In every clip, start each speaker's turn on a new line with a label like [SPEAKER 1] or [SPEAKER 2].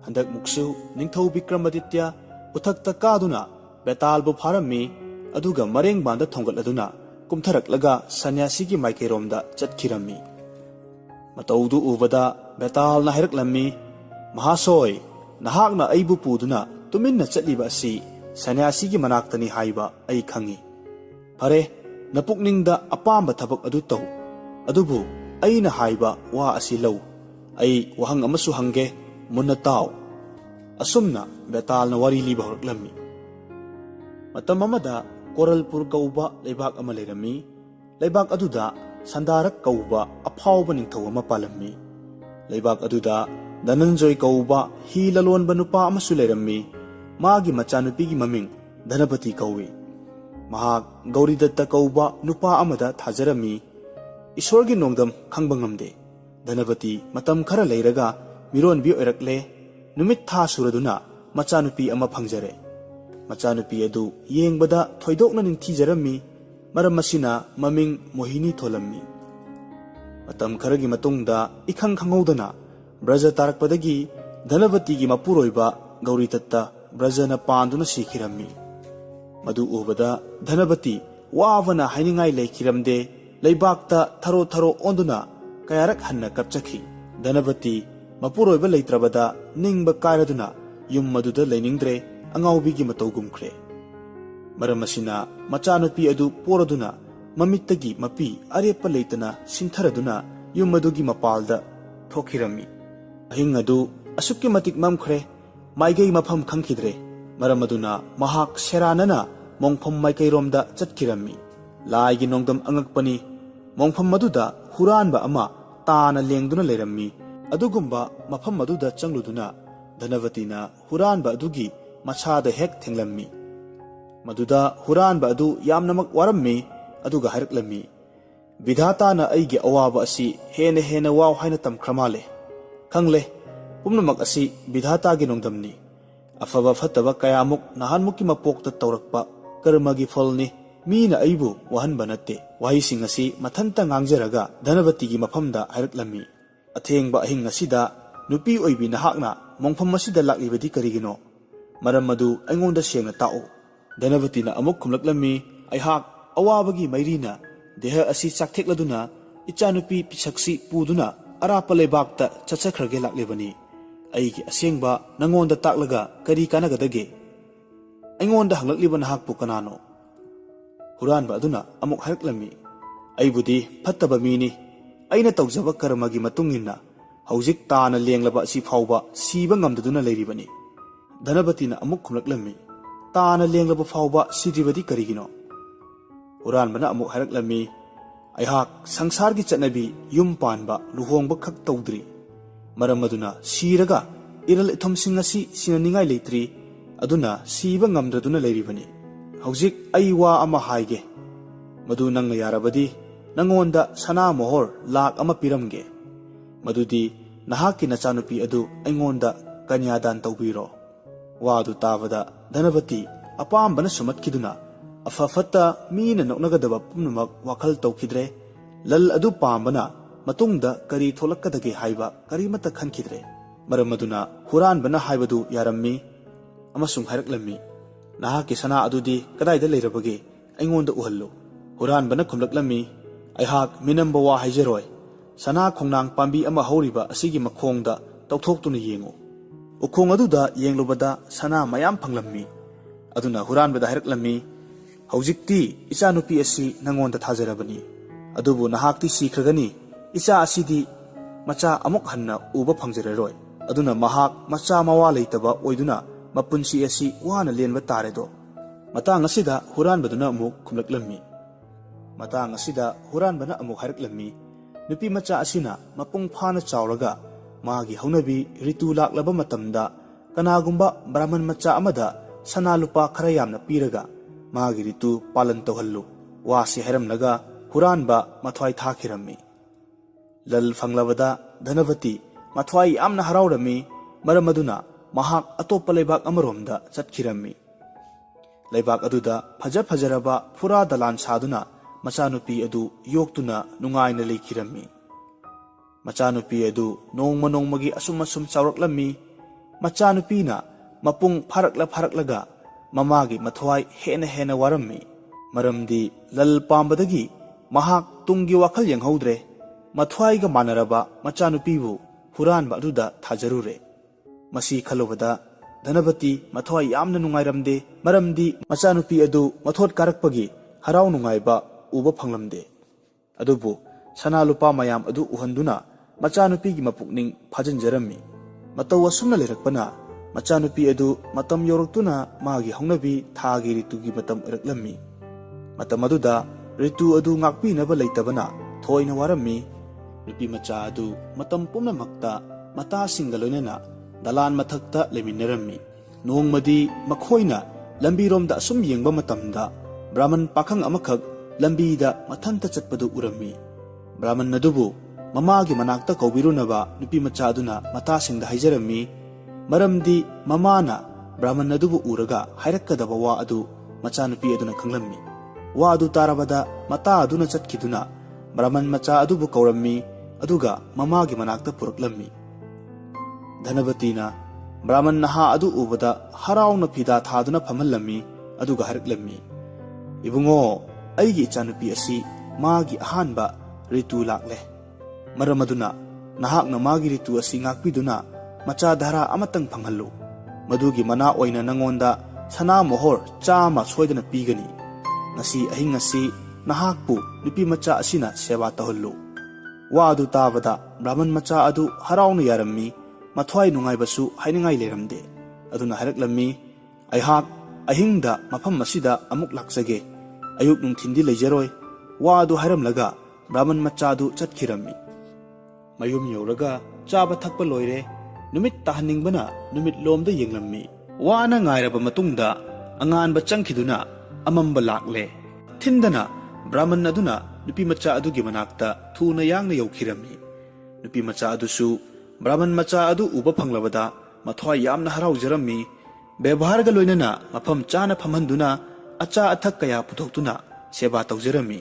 [SPEAKER 1] Handak muksu Ningthau Vikramaditya uthakta kaduna betalbu pharami aduga mareng banda thongatladuna kumtharaklaga sanyasigi maikeiromda chatkirami. Mataudu ubada betalna hairaklammi mahasoi nahakna aibu puduna tuminna chatliba asi sanyasigi manaktani haiba ai khangi. Phare napukningda apamba thabak adu tau adubu aina haiba wa asi lau ai wahang amasu hange munna taw asumna betalna wari liba horaklammi. Matam amada Koralpur kauba leibak ama leirami leibak aduda Sandarak kauba aphawba ningthau ama palammi. Leibak aduda Dananjoy kauba hi lalonba nupa amasu leirami magi machanupigi maming Dhanapati kauwi. Mahak Gauridatta kauba nupa amada thajarami Isorgi nongdam khangba ngamde. Dhanapati matam khara leiraga mironbi oirakle numit tha suraduna machanupi ama phangjare. Machanupi adu yengbada thoidokna ningthijarami maram masina maming Mohini tholammi. Matam kharagi matungda ikhang khangaudana Braja tarakpadagi Dhanapatigi mapuroiba Gauridatta Brajana panduna sikhirammi. Madu ubada Dhanapati wavana hainingai leikiramde leibakta tharo tharo onduna kayarak hanna kapchakhi. Dhanapati mapuroiba leitrabada ningba kairaduna yum maduda leiningdre angawbigi matawgumkhre. Maram asina machanupi adu poraduna mamittagi mapi arepa leitana sintharaduna yum madugi mapalda thokhirammi. Ahing adu asukki matik mamkhre maigei mafam khangkhidre. Maram aduna mahak seranana mongpham maikairomda chatkirammi. Laigi nongdam angakpani mongpham maduda huranba ama tana lengduna leirammi. Adugumba mafam maduda changluduna Dhanavatina huranba adugi machada hek thenglammi. Maduda huranba adu yamnamak warammi aduga haraklammi. Vidhatana aigi awaba asi hena waw haina tamkramale. Khangle pumnamak asi vidhatagi nongdamni. Afaba fataba kayamuk nahanmuki mapokta tawrakpa karmagi pholni mina aibu wahanba natte. Wahising asi mathanta ngangjaraga Dhanavatigi mafamda haraklammi. Athengba ahing asida nupi oibi nahakna mongpham masida laklibadi karigino. Maram madu aingonda sengna tao. Dhanavatina amuk khumlaklammi aihak awabagi mairina deha asi chakthekladuna ichanupi pisaksi puduna arapa leibakta chachakhrage laklibani. Aigi asengba nangonda taklaga kari kanagadage. Aingonda hanglakliba nahakpu kanano. Huranba aduna amuk haraklammi aibudi phattaba mini aina tawjaba karmagi matungina hawjik taana lenglaba asi phawba siba ngamdaduna leiribani. Dhanavatina amuk khumlaklammi taana lenglaba phawba sidribadi karigino. Huranbana amuk haraklammi aihak sangsargi chatnabi yum panba luhongba khak tawdri. Maram aduna siraga iral ithomsing asi sinaningai leitri aduna siba ngamdraduna leiribani. Hawjik ai wa ama haige madu nangna yarabadi nangonda sana mohor lak ama piramge. Madudi nahaki nachanupi adu aingonda kanyadan tawbiro. Wadu tavada Dhanavati apambana sumatkiduna afafatta mina noknagadaba pumnamak wakhal tawkhidre. Lal adu pambana matungda kari tholakadage haiba karimata khankhidre. Maram aduna huranbana haibadu yarammi amasung hairaklammi nahaki sana adudi kadaida leirabage aingonda uhallu. Huranbana khumlaklammi aihak minamba wa haijaroi sana khongnang pambi ama horiba asigi makhongda tawthoktuna yengu. Ukhong aduda yenglubada sana mayam phanglammi. Aduna huranbada hairaklammi hawjikti ichanupi asi nangonda thajarabani. Adubu nahakti sikragani icha asidi macha amuk hanna uba phangjararoi. Aduna mahak macha mawa leitaba oiduna mapunsi asi wana lenba taredo. Matang asida huranbaduna amuk khumlaklammi. Matang asida huranbana amuk haraklammi nupi macha asina mapung phana chawraga magi haunabi ritu laklaba matamda kanagumba brahman macha amada sana lupa khara yamna piraga magi ritu palan tawhallu wasi hairamlaga huranba mathwai thakirammi. Lal fanglabada Dhanavati mathwai amna haraurami maram aduna mahak atopa leibak amaromda chatkirammi. Leibak aduda fajaraba phura dalan saduna machanupi adu yoktuna nungaina leikirammi. Machanupi adu nongma nongmagi asum chawraklammi ꯃꯆꯥꯅꯨꯄꯤꯅ ꯃꯄꯨꯡ ꯐꯥꯔꯛꯂꯒ ꯃꯃꯥꯒꯤ ꯃꯊ꯭ꯋꯥꯏ ꯍꯦꯟꯅ ꯋꯥꯔꯝꯃꯤ꯫ ꯃꯔꯝꯗꯤ ꯂꯜ ꯄꯥꯝꯕꯗꯒꯤ ꯃꯍꯥꯛ ꯇꯨꯡꯒꯤ ꯋꯥꯈꯜ ꯌꯦꯡꯍꯧꯗ꯭ꯔꯦ꯫ ꯃꯊ꯭ꯋꯥꯏꯒ ꯃꯥꯟꯅꯔꯕ ꯃꯆꯥꯅꯨꯄꯤꯕꯨ ꯍꯨꯔꯥꯟꯕ ꯑꯗꯨꯗ ꯊꯥꯖꯔꯨꯔꯦ꯫ ꯃꯁꯤ ꯈꯜꯂꯨꯕꯗ ꯙꯅꯄꯇꯤ ꯃꯊ꯭ꯋꯥꯏ ꯌꯥꯝꯅ ꯅꯨꯡꯉꯥꯏꯔꯝꯗꯦ, ꯃꯔꯝꯗꯤ ꯃꯆꯥꯅꯨꯄꯤ ꯑꯗꯨ ꯃꯊꯣꯠ ꯀꯥꯔꯛꯄꯒꯤ ꯍꯔꯥꯎ ꯅꯨꯡꯉꯥꯏꯕ ꯎꯕ ꯐꯪꯂꯝꯗꯦ꯫ ꯑꯗꯨꯕꯨ ꯁꯅꯥ ꯂꯨꯄꯥ ꯃꯌꯥꯝ ꯑꯗꯨ ꯎꯍꯟꯗꯨꯅ ꯃꯆꯥꯅꯨꯄꯤꯒꯤ ꯃꯄꯨꯛꯅꯤꯡ ꯐꯥꯖꯤꯟꯖꯔꯝꯃꯤ꯫ ꯃꯇꯧ ꯑꯁꯨꯝꯅ ꯂꯩꯔꯛꯄꯅ ꯃꯆꯥꯅꯨꯄꯤ ꯑꯗꯨ ꯃꯇꯝ ꯌꯧꯔꯛꯇꯨꯅ ꯃꯥꯒꯤ ꯍꯧꯅꯕꯤ ꯊꯥꯒꯤ ꯔꯤꯇꯨꯒꯤ ꯃꯇꯝ ꯑꯣꯏꯔꯛꯂꯝꯃꯤ꯫ ꯃꯇꯝ ꯑꯗꯨꯗ ꯔꯤꯇꯨ ꯑꯗꯨ ꯉꯥꯛꯄꯤꯅꯕ ꯂꯩꯇꯕꯅ ꯊꯣꯏꯅ ꯋꯥꯔꯝꯃꯤ꯫ ꯅꯨꯄꯤ ꯃꯆꯥ ꯑꯗꯨ ꯃꯇꯝ ꯄꯨꯝꯅꯃꯛꯇ ꯃꯇꯥꯁꯤꯡꯒ ꯂꯣꯏꯅꯅ ꯗꯂꯥꯟ ꯃꯊꯛꯇ ꯂꯩꯃꯤꯟꯅꯔꯝꯃꯤ꯫ ꯅꯣꯡꯃꯗꯤ ꯃꯈꯣꯏꯅ ꯂꯝꯕꯤꯔꯣꯝꯗ ꯑꯁꯨꯝ ꯌꯦꯡꯕ ꯃꯇꯝꯗ ꯕ꯭ꯔꯥꯍꯃꯟ ꯄꯥꯈꯪ ꯑꯃꯈꯛ ꯂꯝꯕꯤꯗ ꯃꯊꯟꯇ ꯆꯠꯄꯗꯨ ꯎꯔꯝꯃꯤ꯫ ꯕ꯭ꯔꯥꯍꯃꯟ ꯑꯗꯨꯕꯨ ꯃꯃꯥꯒꯤ ꯃꯅꯥꯛꯇ ꯀꯧꯕꯤꯔꯨꯅꯕ ꯅꯨꯄꯤ ꯃꯆꯥ ꯑꯗꯨꯅ ꯃꯇꯥꯁꯤꯡꯗ ꯍꯥꯏꯖꯔꯝꯃꯤ꯫ ꯃꯔꯝꯗꯤ ꯃꯃꯥꯅ ꯕ꯭ꯔꯥꯍꯃꯟ ꯑꯗꯨꯕꯨ ꯎꯔꯒ ꯍꯥꯏꯔꯛꯀꯗꯕ ꯋꯥ ꯑꯗꯨ ꯃꯆꯥꯅꯨꯄꯤ ꯑꯗꯨꯅ ꯈꯪꯂꯝꯃꯤ꯫ ꯋꯥ ꯑꯗꯨ ꯇꯥꯔꯕꯗ ꯃꯇꯥ ꯑꯗꯨꯅ ꯆꯠꯈꯤꯗꯨꯅ ꯕ꯭ꯔꯥꯍꯃꯟ ꯃꯆꯥ ꯑꯗꯨꯕꯨ ꯀꯧꯔꯝꯃꯤ, ꯑꯗꯨꯒ ꯃꯃꯥꯒꯤ ꯃꯅꯥꯛꯇ ꯄꯨꯔꯛꯂꯝꯃꯤ꯫ ꯙꯅꯄꯇꯤꯅ ꯕ꯭ꯔꯥꯍꯃꯟ ꯅꯍꯥ ꯑꯗꯨ ꯎꯕꯗ ꯍꯔꯥꯎꯅ ꯐꯤꯗꯥ ꯊꯥꯗꯨꯅ ꯐꯝꯍꯜꯂꯝꯃꯤ, ꯑꯗꯨꯒ ꯍꯥꯏꯔꯛꯂꯝꯃꯤ, "ꯏꯕꯨꯡꯉꯣ, ꯑꯩꯒꯤ ꯏꯆꯥꯅꯨꯄꯤ ꯑꯁꯤ ꯃꯥꯒꯤ ꯑꯍꯥꯟꯕ ꯔꯤꯇꯨ ꯂꯥꯛꯂꯦ꯫ ꯃꯔꯝ ꯑꯗꯨꯅ ꯅꯍꯥꯛꯅ ꯃꯥꯒꯤ ꯔꯤꯇꯨ ꯑꯁꯤ ꯉꯥꯛꯄꯤꯗꯨꯅ ꯃꯆꯥ ꯙꯔꯥ ꯑꯃꯇꯪ ꯐꯪꯍꯜꯂꯨ꯫ ꯃꯗꯨꯒꯤ ꯃꯅꯥ ꯑꯣꯏꯅ ꯅꯉꯣꯟꯗ ꯁꯅꯥ ꯃꯣꯍꯣꯔ 100 ꯁꯣꯏꯗꯅ ꯄꯤꯒꯅꯤ꯫ ꯉꯁꯤ ꯑꯍꯤꯡ ꯑꯁꯤ ꯅꯍꯥꯛꯄꯨ ꯅꯨꯄꯤ ꯃꯆꯥ ꯑꯁꯤꯅ ꯁꯦꯕꯥ ꯇꯧꯍꯜꯂꯨ." ꯋꯥ ꯑꯗꯨ ꯇꯥꯕꯗ ꯕ꯭ꯔꯥꯍꯃꯟ ꯃꯆꯥ ꯑꯗꯨ ꯍꯔꯥꯎꯅ ꯌꯥꯔꯝꯃꯤ꯫ ꯃꯊ꯭ꯋꯥꯏ ꯅꯨꯡꯉꯥꯏꯕꯁꯨ ꯍꯥꯏꯅꯤꯡꯉꯥꯏ ꯂꯩꯔꯝꯗꯦ꯫ ꯑꯗꯨꯅ ꯍꯥꯏꯔꯛꯂꯝꯃꯤ, "ꯑꯩꯍꯥꯛ ꯑꯍꯤꯡꯗ ꯃꯐꯝ ꯑꯁꯤꯗ ꯑꯃꯨꯛ ꯂꯥꯛꯆꯒꯦ꯫ ꯑꯌꯨꯛ ꯅꯨꯡꯊꯤꯟꯗꯤ ꯂꯩꯖꯔꯣꯏ." ꯋꯥ ꯑꯗꯨ ꯍꯥꯏꯔꯝꯂꯒ ꯕ꯭ꯔꯥꯍꯃꯟ ꯃꯆꯥ ꯑꯗꯨ ꯆꯠꯈꯤꯔꯝꯃꯤ꯫ ꯃꯌꯨꯝ ꯌꯧꯔꯒ ꯆꯥꯕ ꯊꯛꯄ ꯂꯣꯏꯔꯦ꯫ ꯅꯨꯃꯤꯠ ꯇꯥꯍꯟꯅꯤꯡꯕꯅ ꯅꯨꯃꯤꯠꯂꯣꯝꯗ ꯌꯦꯡꯂꯝꯃꯤ꯫ ꯋꯥꯅ ꯉꯥꯏꯔꯕ ꯃꯇꯨꯡꯗ ꯑꯉꯥꯟꯕ ꯆꯪꯈꯤꯗꯨꯅ ꯑꯃꯝꯕ ꯂꯥꯛꯂꯦ꯫ ꯊꯤꯟꯗꯅ ꯕ꯭ꯔꯥꯍꯃꯟ ꯑꯗꯨꯅ ꯅꯨꯄꯤ ꯃꯆꯥ ꯑꯗꯨꯒꯤ ꯃꯅꯥꯛꯇ ꯊꯨꯅ ꯌꯥꯡꯅ ꯌꯧꯈꯤꯔꯝꯃꯤ꯫ ꯅꯨꯄꯤ ꯃꯆꯥ ꯑꯗꯨꯁꯨ ꯕ꯭ꯔꯥꯍꯃꯟ ꯃꯆꯥ ꯑꯗꯨ ꯎꯕ ꯐꯪꯂꯕꯗ ꯃꯊ꯭ꯋꯥꯏ ꯌꯥꯝꯅ ꯍꯔꯥꯎꯖꯔꯝꯃꯤ꯫ ꯕꯦꯚꯥꯔꯒ ꯂꯣꯏꯅꯅ ꯃꯐꯝ ꯆꯥꯅ ꯐꯝꯍꯟꯗꯨꯅ ꯑꯆꯥ ꯑꯊꯛ ꯀꯌꯥ ꯄꯨꯊꯣꯛꯇꯨꯅ ꯁꯦꯕꯥ ꯇꯧꯖꯔꯝꯃꯤ꯫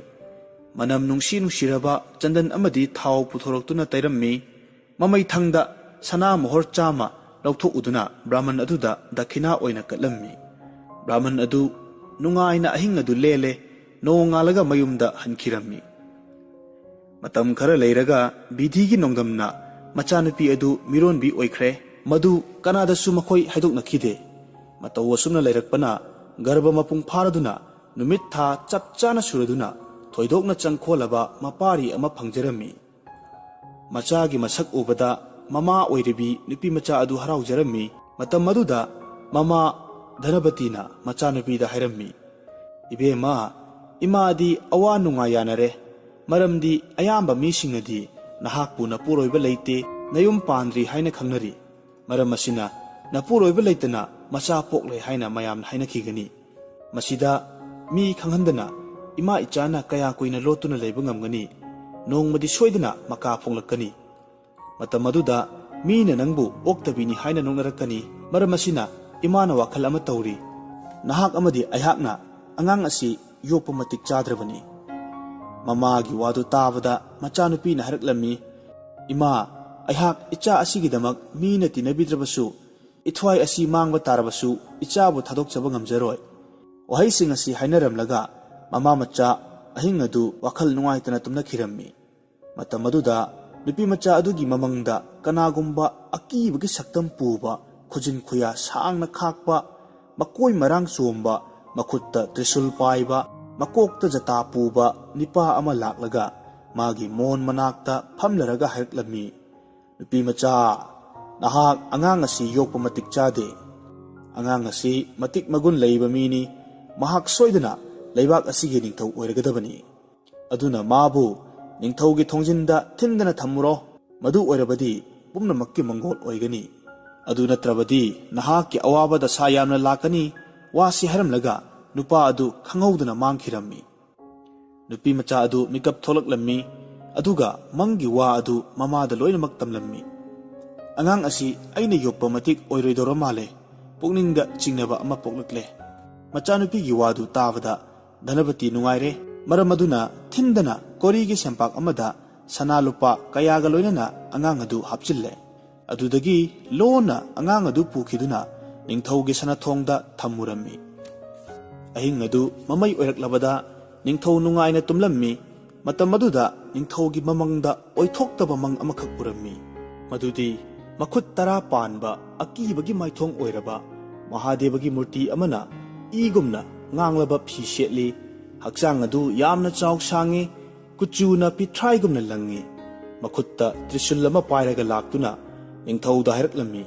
[SPEAKER 1] ꯃꯅꯝ ꯅꯨꯡꯁꯤꯔꯕ ꯆꯟꯗꯟ ꯑꯃꯗꯤ ꯊꯥꯎ ꯄꯨꯊꯣꯔꯛꯇꯨꯅ ꯇꯩꯔꯝꯃꯤ꯫ ꯃꯃꯩꯊꯪꯗ ꯁꯅꯥ ꯃꯣꯍꯣꯔ 100 ꯂꯧꯊꯣꯛꯎꯗꯨꯅ ꯕ꯭ꯔꯥꯍꯃꯟ ꯑꯗꯨꯗ ꯗꯈꯤꯅꯥ ꯑꯣꯏꯅ ꯀꯠꯂꯝꯃꯤ꯫ ꯕ꯭ꯔꯥꯍꯃꯟ ꯑꯗꯨ ꯅꯨꯡꯉꯥꯏꯅ ꯑꯍꯤꯡ ꯑꯗꯨ ꯂꯦꯜꯂꯦ꯫ ꯅꯣꯡꯉꯥꯜꯂꯒ ꯃꯌꯨꯝꯗ ꯍꯟꯈꯤꯔꯝꯃꯤ꯫ ꯃꯇꯝ ꯈꯔ ꯂꯩꯔꯒ ꯕꯤꯙꯤꯒꯤ ꯅꯣꯡꯗꯝꯅ ꯃꯆꯥꯅꯨꯄꯤ ꯑꯗꯨ ꯃꯤꯔꯣꯟꯕꯤ ꯑꯣꯏꯈ꯭ꯔꯦ꯫ ꯃꯗꯨ ꯀꯅꯥꯗꯁꯨ ꯃꯈꯣꯏ ꯍꯥꯏꯗꯣꯛꯅꯈꯤꯗꯦ꯫ ꯃꯇꯧ ꯑꯁꯨꯝꯅ ꯂꯩꯔꯛꯄꯅ ꯒꯔꯚ ꯃꯄꯨꯡ ꯐꯥꯔꯗꯨꯅ ꯅꯨꯃꯤꯠ ꯊꯥ ꯆꯞ ꯆꯥꯅ ꯁꯨꯔꯗꯨꯅ ꯊꯣꯏꯗꯣꯛꯅ ꯆꯪꯈꯣꯜꯂꯕ ꯃꯄꯥꯔꯤ ꯑꯃ ꯐꯪꯖꯔꯝꯃꯤ꯫ ꯃꯆꯥꯒꯤ ꯃꯁꯛ ꯎꯕꯗ ꯃꯃꯥ ꯑꯣꯏꯔꯤꯕꯤ ꯅꯨꯄꯤ ꯃꯆꯥ ꯑꯗꯨ ꯍꯔꯥꯎꯖꯔꯝꯃꯤ꯫ ꯃꯇꯝ ꯑꯗꯨꯗ ꯃꯃꯥ ꯙꯅꯄꯇꯤꯅ ꯃꯆꯥꯅꯨꯄꯤꯗ ꯍꯥꯏꯔꯝꯃꯤ, "ꯏꯕꯦꯝꯃ, ꯏꯃꯥꯗꯤ ꯑꯋꯥ ꯅꯨꯡꯉꯥꯏ ꯌꯥꯅꯔꯦ꯫ ꯃꯔꯝꯗꯤ ꯑꯌꯥꯝꯕ ꯃꯤꯁꯤꯡꯅꯗꯤ ꯅꯍꯥꯛꯄꯨ ꯅꯄꯨꯔꯣꯏꯕ ꯂꯩꯇꯦ, ꯅꯌꯨꯝ ꯄꯥꯟꯗ꯭ꯔꯤ ꯍꯥꯏꯅ ꯈꯪꯅꯔꯤ꯫ ꯃꯔꯝ ꯑꯁꯤꯅ ꯅꯄꯨꯔꯣꯏꯕ ꯂꯩꯇꯅ ꯃꯆꯥ ꯄꯣꯛꯂꯦ ꯍꯥꯏꯅ ꯃꯌꯥꯝꯅ ꯍꯥꯏꯅꯈꯤꯒꯅꯤ꯫ ꯃꯁꯤꯗ ꯃꯤ ꯈꯪꯍꯟꯗꯅ ꯏꯃꯥ ꯏꯆꯥꯅ ꯀꯌా ꯀꯨꯏꯅ ꯂꯣꯠꯇꯨꯅ ꯂꯩꯕ ꯉꯝꯒꯅꯤ? ꯅꯣꯡꯃꯗꯤ ꯁꯣꯏꯗꯅ ꯃꯀꯥ ꯐꯣꯡꯂꯛꯀꯅꯤ꯫ ꯃꯇꯝ ꯑꯗꯨꯗ ꯃꯤꯅ ꯅꯪꯕꯨ ꯑꯣꯛꯇꯕꯤꯅꯤ ꯍꯥꯏꯅ ꯅꯣꯛꯅꯔꯛꯀꯅꯤ꯫ ꯃꯔꯝ ꯑꯁꯤꯅ ꯏꯃꯥꯅ ꯋꯥꯈꯜ ꯑꯃ ꯇꯧꯔꯤ꯫ ꯅꯍꯥꯛ ꯑꯃꯗꯤ ꯑꯩꯍꯥꯛꯅ ꯑꯉꯥꯡ ꯑꯁꯤ ꯌꯣꯛꯄ ꯃꯇꯤꯛ ꯆꯥꯗ꯭ꯔꯕꯅꯤ." ꯃꯃꯥꯒꯤ ꯋꯥꯗꯨ ꯇꯥꯕꯗ ꯃꯆꯥꯅꯨꯄꯤꯅ ꯍꯥꯏꯔꯛꯂꯝꯃꯤ, "ꯏꯃꯥ, ꯑꯩꯍꯥꯛ ꯏꯆꯥ ꯑꯁꯤꯒꯤꯗꯃꯛ ꯃꯤꯅ ꯇꯤꯟꯅꯕꯤꯗ꯭ꯔꯕꯁꯨ, ꯏꯊ꯭ꯋꯥꯏ ꯑꯁꯤ ꯃꯥꯡꯕ ꯇꯥꯔꯕꯁꯨ ꯏꯆꯥꯕꯨ ꯊꯥꯗꯣꯛꯆꯕ ꯉꯝꯖꯔꯣꯏ." ꯋꯥꯍꯩꯁꯤꯡ ꯑꯁꯤ ꯍꯥꯏꯅꯔꯝꯂꯒ ꯃꯃꯥ ꯃꯆꯥ ꯑꯍꯤꯡ ꯑꯗꯨ ꯋꯥꯈꯜ ꯅꯨꯡꯉꯥꯏꯇꯅ ꯇꯨꯝꯅꯈꯤꯔꯝꯃꯤ꯫ ꯃꯇꯝ ꯑꯗꯨꯗ ꯅꯨꯄꯤ ꯃꯆꯥ ꯑꯗꯨꯒꯤ ꯃꯃꯪꯗ ꯀꯅꯥꯒꯨꯝꯕ ꯑꯀꯤꯕꯒꯤ ꯁꯛꯇꯝ ꯄꯨꯕ, ꯈꯨꯖꯤꯟ ꯈꯨꯌꯥ ꯁꯥꯡꯅ ꯈꯥꯛꯄ, ꯃꯀꯣꯏ ꯃꯔꯥꯡ ꯆꯣꯝꯕ, ꯃꯈꯨꯠꯇ ꯇ꯭ꯔꯤꯁꯨꯜ ꯄꯥꯏꯕ, ꯃꯀꯣꯛꯇ ꯖꯇꯥ ꯄꯨꯕ ꯅꯤꯄꯥ ꯑꯃ ꯂꯥꯛꯂꯒ ꯃꯥꯒꯤ ꯃꯣꯟ ꯃꯅꯥꯛꯇ ꯐꯝꯂꯔꯒ ꯍꯥꯏꯔꯛꯂꯝꯃꯤ, "ꯅꯨꯄꯤ ꯃꯆꯥ, ꯅꯍꯥꯛ ꯑꯉꯥꯡ ꯑꯁꯤ ꯌꯣꯛꯄ ꯃꯇꯤꯛ ꯆꯥꯗꯦ꯫ ꯑꯉꯥꯡ ꯑꯁꯤ ꯃꯇꯤꯛ ꯃꯒꯨꯟ ꯂꯩꯕ ꯃꯤꯅꯤ꯫ ꯃꯍꯥꯛ ꯁꯣꯏꯗꯅ ꯂꯩꯕꯥꯛ ꯑꯁꯤꯒꯤ ꯅꯤꯡꯊꯧ ꯑꯣꯏꯔꯒꯗꯕꯅꯤ꯫ ꯑꯗꯨꯅ ꯃꯥꯕꯨ ꯅꯤꯡꯊꯧꯒꯤ ꯊꯣꯡꯖꯤꯟꯗ ꯊꯤꯟꯗꯅ ꯊꯝꯃꯨꯔꯣ꯫ ꯃꯗꯨ ꯑꯣꯏꯔꯕꯗꯤ ꯄꯨꯝꯅꯃꯛꯀꯤ ꯃꯪꯒꯣꯜ ꯑꯣꯏꯒꯅꯤ꯫ ꯑꯗꯨ ꯅꯠꯇ꯭ꯔꯕꯗꯤ ꯅꯍꯥꯛꯀꯤ ꯑꯋꯥꯕ ꯗꯁꯥ ꯌꯥꯝꯅ ꯂꯥꯛꯀꯅꯤ." ꯋꯥꯁꯤ ꯍꯥꯏꯔꯝꯂꯒ ꯅꯨꯄꯥ ꯑꯗꯨ ꯈꯪꯍꯧꯗꯅ ꯃꯥꯡꯈꯤꯔꯝꯃꯤ꯫ ꯅꯨꯄꯤ ꯃꯆꯥ ꯑꯗꯨ ꯃꯤꯀꯞ ꯊꯣꯛꯂꯛꯂꯝꯃꯤ, ꯑꯗꯨꯒ ꯃꯪꯒꯤ ꯋꯥ ꯑꯗꯨ ꯃꯃꯥꯗ ꯂꯣꯏꯅꯃꯛ ꯇꯝꯂꯝꯃꯤ꯫ "ꯑꯉꯥꯡ ꯑꯁꯤ ꯑꯩꯅ ꯌꯣꯛꯄ ꯃꯇꯤꯛ ꯑꯣꯏꯔꯣꯏꯗꯧꯔ ꯃꯥꯜꯂꯦ." ꯄꯨꯛꯅꯤꯡꯗ ꯆꯤꯡꯅꯕ ꯑꯃ ꯄꯣꯛꯂꯛꯂꯦ꯫ ꯃꯆꯥꯅꯨꯄꯤꯒꯤ ꯋꯥꯗꯨ ꯇꯥꯕꯗ ꯙꯅꯄꯇꯤ ꯅꯨꯡꯉꯥꯏꯔꯦ꯫ ꯃꯔꯝ ꯑꯗꯨꯅ ꯊꯤꯟꯗꯅ ꯀꯣꯔꯤꯒꯤ ꯁꯦꯝꯄꯥꯛ ꯑꯃꯗ ꯁꯅꯥ ꯂꯨꯄꯥ ꯀꯌꯥꯒ ꯂꯣꯏꯅꯅ ꯑꯉꯥꯡ ꯑꯗꯨ ꯍꯥꯞꯆꯤꯜꯂꯦ꯫ ꯑꯗꯨꯗꯒꯤ ꯂꯣꯟꯅ ꯑꯉꯥꯡ ꯑꯗꯨ ꯄꯨꯈꯤꯗꯨꯅ ꯅꯤꯡꯊꯧꯒꯤ ꯁꯅꯊꯣꯡꯗ ꯊꯝꯃꯨꯔꯝꯃꯤ꯫ ꯑꯍꯤꯡ ꯑꯗꯨ ꯃꯃꯩ ꯑꯣꯏꯔꯛꯂꯕꯗ ꯅꯤꯡꯊꯧ ꯅꯨꯡꯉꯥꯏꯅ ꯇꯨꯝꯂꯝꯃꯤ꯫ ꯃꯇꯝ ꯑꯗꯨꯗ ꯅꯤꯡꯊꯧꯒꯤ ꯃꯃꯪꯗ ꯑꯣꯏꯊꯣꯛꯇꯕ ꯃꯪ ꯑꯃꯈꯛ ꯎꯔꯝꯃꯤ꯫ ꯃꯗꯨꯗꯤ ꯃꯈꯨꯠ 10 ꯄꯥꯟꯕ ꯑꯀꯤꯕꯒꯤ ꯃꯥꯏꯊꯣꯡ ꯑꯣꯏꯔꯕ ꯃꯍꯥꯗꯦꯕꯒꯤ ꯃꯨꯔꯇꯤ ꯑꯃꯅ ꯏꯒꯨꯝꯅ ꯉꯥꯡꯂꯕ ꯐꯤ ꯁꯦꯠꯂꯤ꯫ ꯍꯛꯆꯥꯡ ꯑꯗꯨ ꯌꯥꯝꯅ ꯆꯥꯎ ꯁꯥꯡꯉꯤ, ꯀꯨꯆꯨꯅ ꯄꯤꯊ꯭ꯔꯥꯏꯒꯨꯝꯅ ꯂꯪꯉꯤ꯫ ꯃꯈꯨꯠꯇ ꯇ꯭ꯔꯤꯁꯨꯜ ꯑꯃ ꯄꯥꯏꯔꯒ ꯂꯥꯛꯇꯨꯅ ꯅꯤꯡꯊꯧꯗ ꯍꯥꯏꯔꯛꯂꯝꯃꯤ,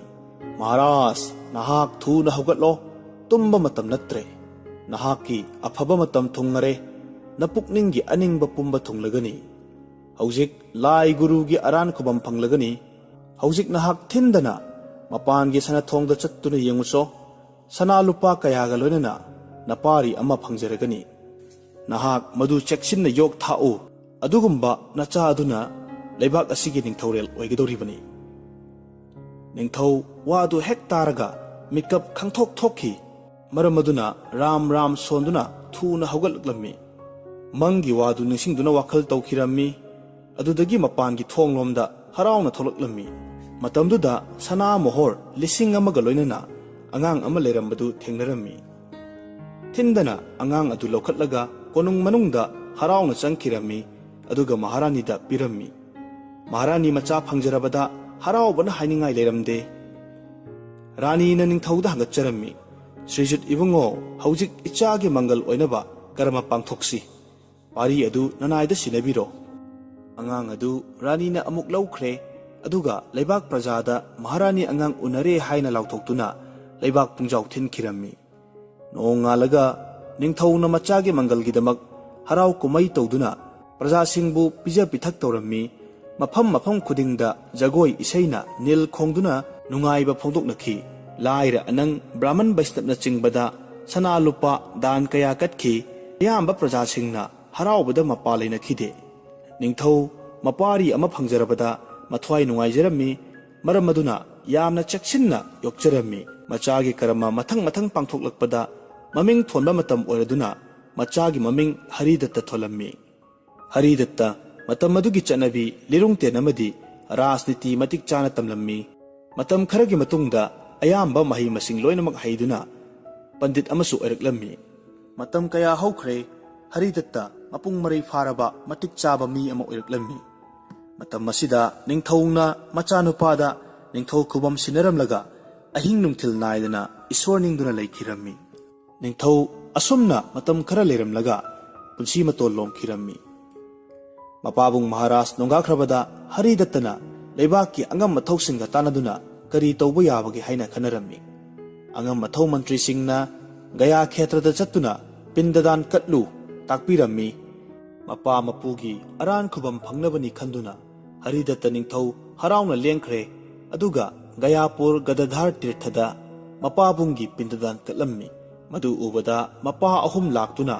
[SPEAKER 1] "ꯃꯍꯥꯔꯥꯖ, ꯅꯍꯥꯛ ꯊꯨꯅ ꯍꯧꯒꯠꯂꯣ, ꯇꯨꯝꯕ ꯃꯇꯝ ꯅꯠꯇ꯭ꯔꯦ꯫ ꯅꯍꯥꯛꯀꯤ ꯑꯐꯕ ꯃꯇꯝ ꯊꯨꯡꯉꯔꯦ, ꯅꯄꯨꯛꯅꯤꯡꯒꯤ ꯑꯅꯤꯡꯕ ꯄꯨꯝꯕ ꯊꯨꯡꯂꯒꯅꯤ꯫ ꯍꯧꯖꯤꯛ ꯂꯥꯏ ꯒꯨꯔꯨꯒꯤ ꯑꯔꯥꯟ ꯈꯨꯕꯝ ꯐꯪꯂꯒꯅꯤ꯫ ꯍꯧꯖꯤꯛ ꯅꯍꯥꯛ ꯊꯤꯟꯗꯅ ꯃꯄꯥꯟꯒꯤ ꯁꯅꯊꯣꯡꯗ ꯆꯠꯇꯨꯅ ꯌꯦꯡꯉꯨꯆꯣ, ꯁꯅꯥ ꯂꯨꯄꯥ ꯀꯌꯥꯒ ꯂꯣꯏꯅꯅ ꯅꯄꯥꯔꯤ ꯑꯃ ꯐꯪꯖꯔꯒꯅꯤ꯫ ꯅꯍꯥꯛ ꯃꯗꯨ ꯆꯦꯛꯁꯤꯟꯅ ꯌꯣꯛ ꯊꯥꯛꯎ, ꯑꯗꯨꯒꯨꯝꯕ ꯅꯆꯥ ꯑꯗꯨꯅ ꯂꯩꯕꯥꯛ ꯑꯁꯤꯒꯤ ꯅꯤꯡꯊꯧꯔꯦꯜ ꯑꯣꯏꯒꯗꯧꯔꯤꯕꯅꯤ." ꯅꯤꯡꯊꯧ ꯋꯥ ꯑꯗꯨ ꯍꯦꯛ ꯇꯥꯔꯒ ꯃꯤꯀꯞ ꯈꯪꯊꯣꯛ ꯊꯣꯛꯈꯤ꯫ ꯃꯔꯝ ꯑꯗꯨꯅ ꯔꯥꯝ ꯔꯥꯝ ꯁꯣꯟꯗꯨꯅ ꯊꯨꯅ ꯍꯧꯒꯠꯂꯛꯂꯝꯃꯤ꯫ ꯃꯪꯒꯤ ꯋꯥꯗꯨ ꯅꯤꯡꯁꯤꯡꯗꯨꯅ ꯋꯥꯈꯜ ꯇꯧꯈꯤꯔꯝꯃꯤ꯫ ꯑꯗꯨꯗꯒꯤ ꯃꯄꯥꯟꯒꯤ ꯊꯣꯡꯂꯣꯝꯗ ꯍꯔꯥꯎꯅ ꯊꯣꯛꯂꯛꯂꯝꯃꯤ꯫ ꯃꯇꯝꯗꯨꯗ ꯁꯅꯥ ꯃꯣꯍꯣꯔ 1,000ꯒ ꯂꯣꯏꯅꯅ ꯑꯉꯥꯡ ꯑꯃ ꯂꯩꯔꯝꯕꯗꯨ ꯊꯦꯡꯅꯔꯝꯃꯤ꯫ ꯊꯤꯟꯗꯅ ꯑꯉꯥꯡ ꯑꯗꯨ ꯂꯧꯈꯠꯂꯒ ꯀꯣꯅꯨꯡ ꯃꯅꯨꯡꯗ ꯍꯔꯥꯎꯅ ꯆꯪꯈꯤꯔꯝꯃꯤ, ꯑꯗꯨꯒ ꯃꯍꯥꯔꯥꯅꯤꯗ ꯄꯤꯔꯝꯃꯤ꯫ ꯃꯍꯥꯔꯥꯅꯤ ꯃꯆꯥ ꯐꯪꯖꯔꯕꯗ ꯍꯔꯥꯎꯕꯅ ꯍꯥꯏꯅꯤꯡꯉꯥꯏ ꯂꯩꯔꯝꯗꯦ꯫ ꯔꯥꯅꯤꯅ ꯅꯤꯡꯊꯧꯗ ꯍꯪꯒꯠꯆꯔꯝꯃꯤ, "ꯁ꯭ꯔꯤꯖꯨꯠ ꯏꯕꯨꯡꯉꯣ, ꯍꯧꯖꯤꯛ ꯏꯆꯥꯒꯤ ꯃꯪꯒꯜ ꯑꯣꯏꯅꯕ ꯀꯔꯃ ꯄꯥꯡꯊꯣꯛꯁꯤ꯫ ꯄꯥꯔꯤ ꯑꯗꯨ ꯅꯅꯥꯏꯗ ꯁꯤꯟꯅꯕꯤꯔꯣ." ꯑꯉꯥꯡ ꯑꯗꯨ ꯔꯥꯅꯤꯅ ꯑꯃꯨꯛ ꯂꯧꯈ꯭ꯔꯦ, ꯑꯗꯨꯒ ꯂꯩꯕꯥꯛ ꯄ꯭ꯔꯖꯥꯗ ꯃꯍꯥꯔꯥꯅꯤ ꯑꯉꯥꯡ ꯎꯅꯔꯦ ꯍꯥꯏꯅ ꯂꯥꯎꯊꯣꯛꯇꯨꯅ ꯂꯩꯕꯥꯛ ꯄꯨꯡꯖꯥꯎ ꯊꯤꯟꯈꯤꯔꯝꯃꯤ꯫ ꯅꯣꯡꯉꯥꯜꯂꯒ ꯅꯤꯡꯊꯧꯅ ꯃꯆꯥꯒꯤ ꯃꯪꯒꯜꯒꯤꯗꯃꯛ ꯍꯔꯥꯎ ꯀꯨꯝꯍꯩ ꯇꯧꯗꯨꯅ ꯄ꯭ꯔꯖꯥꯁꯤꯡꯕꯨ ꯄꯤꯖ ꯄꯤꯊꯛ ꯇꯧꯔꯝꯃꯤ꯫ ꯃꯐꯝ ꯃꯐꯝ ꯈꯨꯗꯤꯡꯗ ꯖꯒꯣꯏ ꯏꯁꯩꯅ ꯅꯤꯜ ꯈꯣꯡꯗꯨꯅ ꯅꯨꯡꯉꯥꯏꯕ ꯐꯣꯡꯗꯣꯛꯅꯈꯤ꯫ ꯂꯥꯏꯔ ꯑꯅꯪ ꯕ꯭ꯔꯥꯍꯃꯟ ꯕꯩꯁꯅꯕꯅꯆꯤꯡꯕꯗ ꯁꯅꯥ ꯂꯨꯄꯥ ꯗꯥꯟ ꯀꯌꯥ ꯀꯠꯈꯤ꯫ ꯑꯌꯥꯝꯕ ꯄ꯭ꯔꯖꯥꯁꯤꯡꯅ ꯍꯔꯥꯎꯕꯗ ꯃꯄꯥ ꯂꯩꯅꯈꯤꯗꯦ꯫ ꯅꯤꯡꯊꯧ ꯃꯄꯥꯔꯤ ꯑꯃ ꯐꯪꯖꯔꯕꯗ ꯃꯊ꯭ꯋꯥꯏ ꯅꯨꯡꯉꯥꯏꯖꯔꯝꯃꯤ꯫ ꯃꯔꯝ ꯑꯗꯨꯅ ꯌꯥꯝꯅ ꯆꯦꯛꯁꯤꯟꯅ ꯌꯣꯛꯆꯔꯝꯃꯤ꯫ ꯃꯆꯥꯒꯤ ꯀꯔꯃ ꯃꯊꯪ ꯃꯊꯪ ꯄꯥꯡꯊꯣꯛꯂꯛꯄꯗ ꯃꯃꯤꯡ ꯊꯣꯟꯕ ꯃꯇꯝ ꯑꯣꯏꯔꯗꯨꯅ ꯃꯆꯥꯒꯤ ꯃꯃꯤꯡ ꯍꯔꯤꯗꯠꯇ ꯊꯣꯜꯂꯝꯃꯤ꯫ ꯍꯔꯤꯗꯠꯇ ꯃꯇꯝ ꯑꯗꯨꯒꯤ ꯆꯠꯅꯕꯤ ꯂꯤꯔꯨꯡꯇꯦꯟ ꯑꯃꯗꯤ ꯔꯥꯖꯅꯤꯇꯤ ꯃꯇꯤꯛ ꯆꯥꯅ ꯇꯝꯂꯝꯃꯤ꯫ ꯃꯇꯝ ꯈꯔꯒꯤ ꯃꯇꯨꯡꯗ ꯑꯌꯥꯝꯕ ꯃꯍꯩ ꯃꯁꯤꯡ ꯂꯣꯏꯅꯃꯛ ꯍꯩꯗꯨꯅ ꯄꯟꯗꯤꯠ ꯑꯃꯁꯨ ꯑꯣꯏꯔꯛꯂꯝꯃꯤ꯫ ꯃꯇꯝ ꯀꯌꯥ ꯍꯧꯈ꯭ꯔꯦ, ꯍꯔꯤꯗꯠꯇ ꯃꯄꯨꯡ ꯃꯔꯩ ꯐꯥꯔꯕ ꯃꯇꯤꯛ ꯆꯥꯕ ꯃꯤ ꯑꯃ ꯑꯣꯏꯔꯛꯂꯝꯃꯤ꯫ ꯃꯇꯝ ꯑꯁꯤꯗ ꯅꯤꯡꯊꯧꯅ ꯃꯆꯥꯅꯨꯄꯥꯗ ꯅꯤꯡꯊꯧ ꯈꯨꯕꯝ ꯁꯤꯟꯅꯔꯝꯂꯒ ꯑꯍꯤꯡ ꯅꯨꯡꯊꯤꯜ ꯅꯥꯏꯗꯅ ꯏꯁꯣꯔ ꯅꯤꯡꯗꯨꯅ ꯂꯩꯈꯤꯔꯝꯃꯤ꯫ ꯅꯤꯡꯊꯧ ꯑꯁꯨꯝꯅ ꯃꯇꯝ ꯈꯔ ꯂꯩꯔꯝꯂꯒ ꯄꯨꯟꯁꯤ ꯃꯇꯣꯟ ꯂꯣꯝꯈꯤꯔꯝꯃꯤ꯫ ꯃꯄꯥꯕꯨꯡ ꯃꯍꯥꯔꯥꯖ ꯅꯣꯡꯒꯥꯈ꯭ꯔꯕꯗ ꯍꯔꯤꯗꯠꯇꯅ ꯂꯩꯕꯥꯛꯀꯤ ꯑꯉꯝ ꯑꯊꯧꯁꯤꯡꯒ ꯇꯥꯟꯅꯗꯨꯅ ꯀꯔꯤ ꯇꯧꯕ ꯌꯥꯕꯒꯦ ꯍꯥꯏꯅ ꯈꯟꯅꯔꯝꯃꯤ꯫ ꯑꯉꯝ ꯑꯊꯧ ꯃꯟꯇ꯭ꯔꯤꯁꯤꯡꯅ ꯒꯌꯥ ꯈꯦꯇ꯭ꯔꯗ ꯆꯠꯇꯨꯅ ꯄꯤꯟꯗꯗꯥꯟ ꯀꯠꯂꯨ ꯇꯥꯛꯄꯤꯔꯝꯃꯤ꯫ ꯃꯄꯥ ꯃꯄꯨꯒꯤ ꯑꯔꯥꯟ ꯈꯨꯕꯝ ꯐꯪꯅꯕꯅꯤ ꯈꯟꯗꯨꯅ ꯍꯔꯤꯗꯠꯇ ꯅꯤꯡꯊꯧ ꯍꯔꯥꯎꯅ ꯂꯦꯡꯈ꯭ꯔꯦ, ꯑꯗꯨꯒ ꯒꯌꯥꯄꯨꯔ ꯒꯗꯙꯥꯔ ꯇꯤꯔꯊꯗ ꯃꯄꯥꯕꯨꯡꯒꯤ ꯄꯤꯟꯗꯗꯥꯟ ꯀꯠꯂꯝꯃꯤ꯫ ꯃꯗꯨ ꯎꯕꯗ ꯃꯄꯥ 3 ꯂꯥꯛꯇꯨꯅ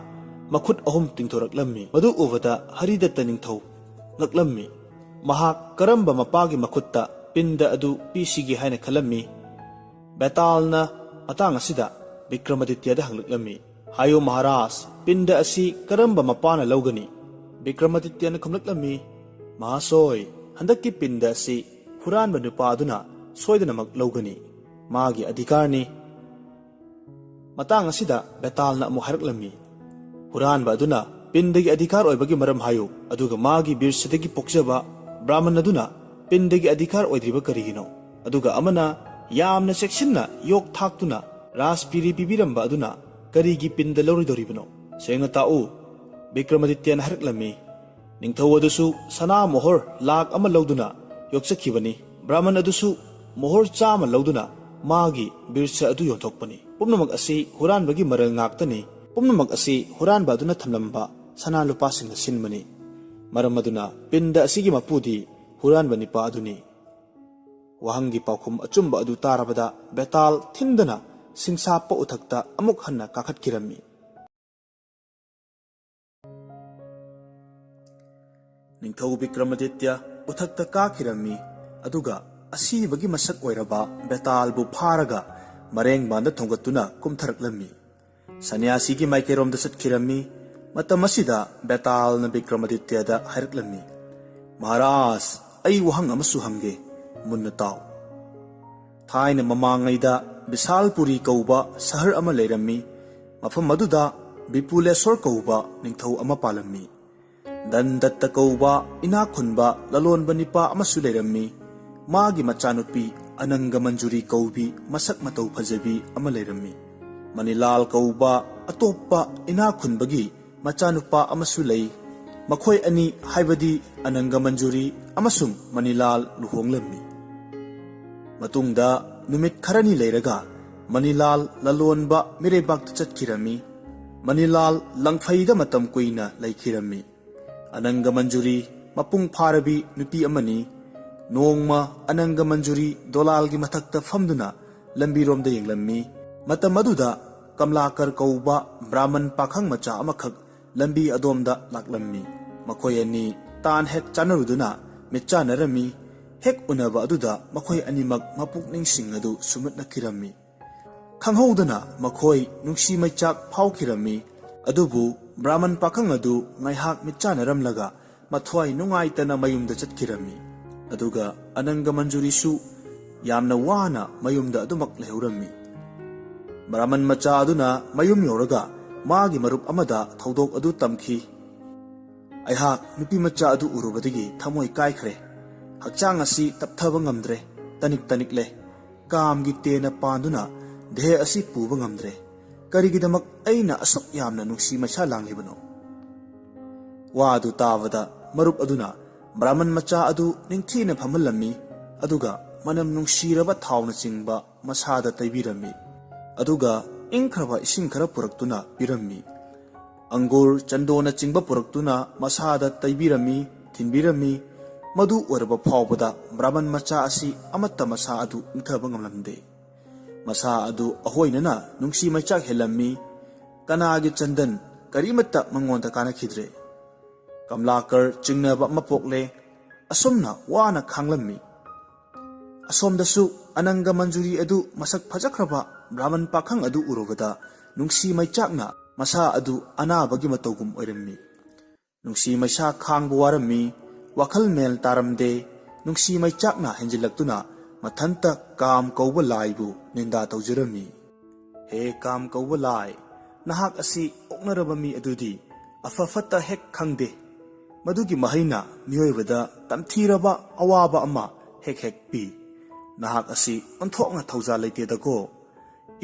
[SPEAKER 1] ꯃꯈꯨꯠ 3 ꯇꯤꯡꯊꯣꯔꯛꯂꯝꯃꯤ꯫ ꯃꯗꯨ ꯎꯕꯗ ꯍꯔꯤꯗꯠꯇ ꯅꯤꯡꯊꯧ ꯉꯛꯂꯝꯃꯤ꯫ ꯃꯍꯥꯛ ꯀꯔꯝꯕ ꯃꯄꯥꯒꯤ ꯃꯈꯨꯠꯇ ꯄꯤꯟꯗ ꯑꯗꯨ ꯄꯤꯁꯤꯒꯦ ꯍꯥꯏꯅ ꯈꯜꯂꯝꯃꯤ꯫ ꯕꯦꯇꯥꯜꯅ ꯃꯇꯥꯡ ꯑꯁꯤꯗ ꯕꯤꯀ꯭ꯔꯃꯥꯗꯤꯇ꯭ꯌꯗ ꯍꯪꯂꯛꯂꯝꯃꯤ, "ꯍꯥꯏꯌꯨ ꯃꯍꯥꯔꯥꯖ, ꯄꯤꯟꯗ ꯑꯁꯤ ꯀꯔꯝꯕ ꯃꯄꯥꯅ ꯂꯧꯒꯅꯤ?" ꯕꯤꯀ꯭ꯔꯃꯥꯗꯤꯇ꯭ꯌꯅ ꯈꯨꯝꯂꯛꯂꯝꯃꯤ, "ꯃꯍꯥꯁꯣꯏ, ꯍꯟꯗꯛꯀꯤ ꯄꯤꯟꯗ ꯑꯁꯤ ꯍꯨꯔꯥꯟꯕ ꯅꯨꯄꯥ ꯑꯗꯨꯅ ꯁꯣꯏꯗꯅꯃꯛ ꯂꯧꯒꯅꯤ꯫ ꯃꯥꯒꯤ ꯑꯙꯤꯀꯥꯔꯅꯤ." ꯃꯇꯥꯡ ꯑꯁꯤꯗ ꯕꯦꯇꯥꯜꯅ ꯑꯃꯨꯛ ꯍꯥꯏꯔꯛꯂꯝꯃꯤ, "ꯍꯨꯔꯥꯟꯕ ꯑꯗꯨꯅ ꯄꯤꯟꯗꯒꯤ ꯑꯙꯤꯀꯥꯔ ꯑꯣꯏꯕꯒꯤ ꯃꯔꯝ ꯍꯥꯏꯌꯨ, ꯑꯗꯨꯒ ꯃꯥꯒꯤ ꯕꯤꯔꯁꯗꯒꯤ ꯄꯣꯛꯆꯕ ꯕ꯭ꯔꯥꯍꯃꯟ ꯑꯗꯨꯅ ꯄꯤꯟꯗꯒꯤ ꯑꯙꯤꯀꯥꯔ ꯑꯣꯏꯗ꯭ꯔꯤꯕ ꯀꯔꯤꯒꯤꯅꯣ? ꯑꯗꯨꯒ ꯑꯃꯅ ꯌꯥꯝꯅ ꯆꯦꯛꯁꯤꯟꯅ ꯌꯣꯛ ꯊꯥꯛꯇꯨꯅ ꯔꯥꯖꯄꯤꯔꯤ ꯄꯤꯕꯤꯔꯝꯕ ꯑꯗꯨꯅ ꯀꯔꯤꯒꯤ ꯄꯤꯟꯗ ꯂꯧꯔꯣꯏꯗꯧꯔꯤꯕꯅꯣ? ꯁꯦꯡꯅ ꯇꯥꯛꯎ." ꯕꯤꯀ꯭ꯔꯃꯥꯗꯤꯇ꯭ꯌꯅ ꯍꯥꯏꯔꯛꯂꯝꯃꯤ, "ꯅꯤꯡꯊꯧ ꯑꯗꯨꯁꯨ ꯁꯅꯥ ꯃꯣꯍꯣꯔ 1,00,000 ꯂꯧꯗꯨꯅ ꯌꯣꯛꯆꯈꯤꯕꯅꯤ꯫ ꯕ꯭ꯔꯥꯍꯃꯟ ꯑꯗꯨꯁꯨ ꯃꯣꯍꯣꯔ 100 ꯂꯧꯗꯨꯅ ꯃꯥꯒꯤ ꯕꯤꯔꯁ ꯑꯗꯨ ꯌꯣꯟꯊꯣꯛꯄꯅꯤ꯫ ꯄꯨꯝꯅꯃꯛ ꯑꯁꯤ ꯍꯨꯔꯥꯟꯕꯒꯤ ꯃꯔꯜ ꯉꯥꯛꯇꯅꯤ꯫ ꯄꯨꯝꯅꯃꯛ ꯑꯁꯤ ꯍꯨꯔꯥꯟꯕ ꯑꯗꯨꯅ ꯊꯝꯂꯝꯕ ꯁꯅꯥ ꯂꯨꯄꯥꯁꯤꯡꯅ ꯁꯤꯟꯕꯅꯤ꯫ ꯃꯔꯝ ꯑꯗꯨꯅ ꯄꯤꯟꯗ ꯑꯁꯤꯒꯤ ꯃꯄꯨꯗꯤ ꯍꯨꯔꯥꯟꯕ ꯅꯤꯄꯥ ꯑꯗꯨꯅꯤ." ꯋꯥꯍꯪꯒꯤ ꯄꯥꯎꯈꯨꯝ ꯑꯆꯨꯝꯕ ꯑꯗꯨ ꯇꯥꯔꯕꯗ ꯕꯦꯇꯥꯜ ꯊꯤꯟꯗꯅ ꯁꯤꯡꯁꯥꯞꯄ ꯎꯊꯛꯇ ꯑꯃꯨꯛ ꯍꯟꯅ ꯀꯥꯈꯠꯈꯤꯔꯝꯃꯤ꯫ ꯅꯤꯡꯊꯧ ꯕꯤꯀ꯭ꯔꯃꯥꯗꯤꯇ꯭ꯌ ꯎꯊꯛꯇ ꯀꯥꯈꯤꯔꯝꯃꯤ, ꯑꯗꯨꯒ ꯑꯁꯤꯕꯒꯤ ꯃꯁꯛ ꯑꯣꯏꯔꯕ ꯕꯦꯇꯥꯜꯕꯨ ꯐꯥꯔꯒ ꯃꯔꯦꯡꯕꯥꯟꯗ ꯊꯣꯡꯒꯠꯇꯨꯅ ꯀꯨꯝꯊꯔꯛꯂꯝꯃꯤ꯫ ꯁꯟꯅ꯭ꯌꯥꯁꯤꯒꯤ ꯃꯥꯏꯀꯩꯔꯣꯝꯗ ꯆꯠꯈꯤꯔꯝꯃꯤ꯫ ꯃꯇꯝ ꯑꯁꯤꯗ ꯕꯦꯇꯥꯜꯅ ꯕꯤꯀ꯭ꯔꯃꯥꯗꯤꯇ꯭ꯌꯗ ꯍꯥꯏꯔꯛꯂꯝꯃꯤ, "ꯃꯍꯥꯔꯥꯖ, ꯑꯩ ꯋꯥꯍꯪ ꯑꯃꯁꯨ ꯍꯪꯒꯦ, ꯃꯨꯟꯅ ꯇꯥꯎ꯫ ꯊꯥꯏꯅ ꯃꯃꯥꯡꯉꯩꯗ ꯕꯤꯁꯥꯜꯄꯨꯔꯤ ꯀꯧꯕ ꯁꯍꯔ ꯑꯃ ꯂꯩꯔꯝꯃꯤ꯫ ꯃꯐꯝ ꯑꯗꯨꯗ ꯕꯤꯄꯨꯂꯦꯁ꯭ꯋꯔ ꯀꯧꯕ ꯅꯤꯡꯊꯧ ꯑꯃ ꯄꯥꯜꯂꯝꯃꯤ꯫ ꯗꯟꯗꯠꯇ ꯀꯧꯕ ꯏꯅꯥꯛ ꯈꯨꯟꯕ ꯂꯂꯣꯟꯕ ꯅꯤꯄꯥ ꯑꯃꯁꯨ ꯂꯩꯔꯝꯃꯤ꯫ ꯃꯥꯒꯤ ꯃꯆꯥꯅꯨꯄꯤ ꯑꯅꯪꯒ ꯃꯟꯖꯨꯔꯤ ꯀꯧꯕꯤ ꯃꯁꯛ ꯃꯇꯧ ꯐꯖꯕꯤ ꯑꯃ ꯂꯩꯔꯝꯃꯤ꯫ ꯃꯅꯤꯂꯥꯜ ꯀꯧꯕ ꯑꯇꯣꯞꯄ ꯏꯅꯥꯛ ꯈꯨꯟꯕꯒꯤ ꯃꯆꯥꯅꯨꯄꯥ ꯑꯃꯁꯨ ꯂꯩ꯫ ꯃꯈꯣꯏ ꯑꯅꯤ ꯍꯥꯏꯕꯗꯤ ꯑꯅꯪꯒ ꯃꯟꯖꯨꯔꯤ ꯑꯃꯁꯨꯡ ꯃꯅꯤꯂꯥꯜ ꯂꯨꯍꯣꯡꯂꯝꯃꯤ꯫ ꯃꯇꯨꯡꯗ ꯅꯨꯃꯤꯠ ꯈꯔꯅꯤ ꯂꯩꯔꯒ ꯃꯅꯤꯂꯥꯜ ꯂꯂꯣꯟꯕ ꯃꯤꯔꯩꯕꯥꯛꯇ ꯆꯠꯈꯤꯔꯝꯃꯤ꯫ ꯃꯅꯤꯂꯥꯜ ꯂꯪꯐꯩꯗ ꯃꯇꯝ ꯀꯨꯏꯅ ꯂꯩꯈꯤꯔꯝꯃꯤ꯫ ꯑꯅꯪꯒ ꯃꯟꯖꯨꯔꯤ ꯃꯄꯨꯡ ꯐꯥꯔꯕꯤ ꯅꯨꯄꯤ ꯑꯃꯅꯤ꯫ ꯅꯣꯡꯃ ꯑꯅꯪꯒ ꯃꯟꯖꯨꯔꯤ ꯗꯣꯂꯥꯜꯒꯤ ꯃꯊꯛꯇ ꯐꯝꯗꯨꯅ ꯂꯝꯕꯤꯔꯣꯝꯗ ꯌꯦꯡꯂꯝꯃꯤ꯫ ꯃꯇꯝ ꯑꯗꯨꯗ ꯀꯝꯂꯥꯀꯔ ꯀꯧꯕ ꯕ꯭ꯔꯥꯍꯃꯟ ꯄꯥꯈꯪ ꯃꯆꯥ ꯑꯃꯈꯛ ꯂꯝꯕꯤ ꯑꯗꯣꯝꯗ ꯂꯥꯛꯂꯝꯃꯤ꯫ ꯃꯈꯣꯏ ꯑꯅꯤ ꯇꯥꯟ ꯍꯦꯛ ꯆꯥꯟꯅꯔꯨꯗꯨꯅ ꯃꯤꯠꯆꯥꯟꯅꯔꯝꯃꯤ꯫ ꯍꯦꯛ ꯎꯅꯕ ꯑꯗꯨꯗ ꯃꯈꯣꯏ ꯑꯅꯤꯃꯛ ꯃꯄꯨꯛꯅꯤꯡꯁꯤꯡ ꯑꯗꯨ ꯁꯨꯝꯃꯠꯅꯈꯤꯔꯝꯃꯤ꯫ ꯈꯪꯍꯧꯗꯅ ꯃꯈꯣꯏ ꯅꯨꯡꯁꯤ ꯃꯩꯆꯥꯛ ꯐꯥꯎꯈꯤꯔꯝꯃꯤ꯫ ꯑꯗꯨꯕꯨ ꯕ꯭ꯔꯥꯍꯃꯟ ꯄꯥꯈꯪ ꯑꯗꯨ ꯉꯥꯏꯍꯥꯛ ꯃꯤꯠꯆꯥꯟꯅꯔꯝꯂꯒ ꯃꯊ꯭ꯋꯥꯏ ꯅꯨꯡꯉꯥꯏꯇꯅ ꯃꯌꯨꯝꯗ ꯆꯠꯈꯤꯔꯝꯃꯤ꯫ ꯑꯗꯨꯒ ꯑꯅꯪꯒ ꯃꯟꯖꯨꯔꯤꯁꯨ ꯌꯥꯝꯅ ꯋꯥꯅ ꯃꯌꯨꯝꯗ ꯑꯗꯨꯃꯛ ꯂꯩꯍꯧꯔꯝꯃꯤ꯫ ꯕ꯭ꯔꯥꯍꯃꯟ ꯃꯆꯥ ꯑꯗꯨꯅ ꯃꯌꯨꯝ ꯌꯧꯔꯒ ꯃꯥꯒꯤ ꯃꯔꯨꯞ ꯑꯃꯗ ꯊꯧꯗꯣꯛ ꯑꯗꯨ ꯇꯝꯈꯤ꯫ ꯑꯩꯍꯥꯛ ꯅꯨꯄꯤ ꯃꯆꯥ ꯑꯗꯨ ꯎꯔꯨꯕꯗꯒꯤ ꯊꯃꯣꯏ ꯀꯥꯏꯈ꯭ꯔꯦ꯫ ꯍꯛꯆꯥꯡ ꯑꯁꯤ ꯇꯞꯊꯕ ꯉꯝꯗ꯭ꯔꯦ, ꯇꯅꯤꯛ ꯇꯅꯤꯛꯂꯦ꯫ ꯀꯥꯝꯒꯤ ꯇꯦꯟꯅ ꯄꯥꯟꯗꯨꯅ ꯗꯦꯍ ꯑꯁꯤ ꯄꯨꯕ ꯉꯝꯗ꯭ꯔꯦ꯫ ꯀꯔꯤꯒꯤꯗꯃꯛ ꯑꯩꯅ ꯑꯁꯨꯛ ꯌꯥꯝꯅ ꯅꯨꯡꯁꯤ ꯃꯩꯁꯥ ꯂꯥꯡꯂꯤꯕꯅꯣ? ꯋꯥ ꯑꯗꯨ ꯇꯥꯕꯗ ꯃꯔꯨꯞ ꯑꯗꯨꯅ ꯕ꯭ꯔꯥꯍꯃꯟ ꯃꯆꯥ ꯑꯗꯨ ꯅꯤꯡꯊꯤꯅ ꯐꯝꯍꯜꯂꯝꯃꯤ꯫ ꯑꯗꯨꯒ ꯃꯅꯝ ꯅꯨꯡꯁꯤꯔꯕ ꯊꯥꯎꯅꯆꯤꯡꯕ ꯃꯁꯥꯗ ꯇꯩꯕꯤꯔꯝꯃꯤ꯫ ꯑꯗꯨꯒ ꯏꯪꯈ꯭ꯔꯕ ꯏꯁꯤꯡ ꯈꯔ ꯄꯨꯔꯛꯇꯨꯅ ꯄꯤꯔꯝꯃꯤ꯫ ꯑꯪꯒꯨꯔ ꯆꯟꯗꯣꯅꯆꯤꯡꯕ ꯄꯨꯔꯛꯇꯨꯅ ꯃꯁꯥꯗ ꯇꯩꯕꯤꯔꯝꯃꯤ, ꯊꯤꯟꯕꯤꯔꯝꯃꯤ꯫ ꯃꯗꯨ ꯑꯣꯏꯔꯕ ꯐꯥꯎꯕꯗ ꯕ꯭ꯔꯥꯍꯃꯟ ꯃꯆꯥ ꯑꯁꯤ ꯑꯃꯠꯇ ꯃꯁꯥ ꯑꯗꯨ ꯏꯪꯊꯕ ꯉꯝꯂꯝꯗꯦ꯫ ꯃꯁꯥ ꯑꯗꯨ ꯑꯍꯣꯏꯅꯅ ꯅꯨꯡꯁꯤ ꯃꯩꯆꯥꯛ ꯍꯦꯜꯂꯝꯃꯤ꯫ ꯀꯅꯥꯒꯤ ꯆꯟꯗꯟ ꯀꯔꯤꯃꯠꯇ ꯃꯉꯣꯟꯗ ꯀꯥꯟꯅꯈꯤꯗ꯭ꯔꯦ꯫ ꯀꯝꯂꯥꯀꯔ ꯆꯤꯡꯅꯕ ꯑꯃ ꯄꯣꯛꯂꯦ꯫ ꯑꯁꯨꯝꯅ ꯋꯥꯅ ꯈꯥꯡꯂꯝꯃꯤ꯫ ꯑꯁꯣꯝꯗꯁꯨ ꯑꯅꯪꯒ ꯃꯟꯖꯨꯔꯤ ꯑꯗꯨ ꯃꯁꯛ ꯐꯖꯈ꯭ꯔꯕ ꯕ꯭ꯔꯥꯍꯃꯟ ꯄꯥꯈꯪ ꯑꯗꯨ ꯎꯔꯨꯕꯗ ꯅꯨꯡꯁꯤ ꯃꯩꯆꯥꯛꯅ ꯃꯁꯥ ꯑꯗꯨ ꯑꯅꯥꯕꯒꯤ ꯃꯇꯧꯒꯨꯝ ꯑꯣꯏꯔꯝꯃꯤ꯫ ꯅꯨꯡꯁꯤ ꯃꯩꯁꯥ ꯈꯥꯡꯕ ꯋꯥꯔꯝꯃꯤ꯫ ꯋꯥꯈꯜ ꯃꯦꯜ ꯇꯥꯔꯝꯗꯦ꯫ ꯅꯨꯡꯁꯤ ꯃꯩꯆꯥꯛꯅ ꯍꯦꯟꯖꯤꯜꯂꯛꯇꯨꯅ ꯃꯊꯟꯇ ꯀꯥꯝ ꯀꯧꯕ ꯂꯥꯏꯕꯨ ꯅꯤꯟꯗꯥ ꯇꯧꯖꯔꯝꯃꯤ꯫ ꯍꯦ ꯀꯥꯝ ꯀꯧꯕ ꯂꯥꯏ, ꯅꯍꯥꯛ ꯑꯁꯤ ꯑꯣꯛꯅꯔꯕ ꯃꯤ ꯑꯗꯨꯗꯤ ꯑꯐ ꯐꯠꯇ ꯍꯦꯛ ꯈꯪꯗꯦ꯫ ꯃꯗꯨꯒꯤ ꯃꯍꯩꯅ ꯃꯤꯑꯣꯏꯕꯗ ꯇꯝꯊꯤꯔꯕ ꯑꯋꯥꯕ ꯑꯃ ꯍꯦꯛ ꯍꯦꯛ ꯄꯤ꯫ ꯅꯍꯥꯛ ꯑꯁꯤ ꯑꯣꯟꯊꯣꯛꯅ ꯊꯧꯖꯥꯜ ꯂꯩꯇꯦꯗꯀꯣ꯫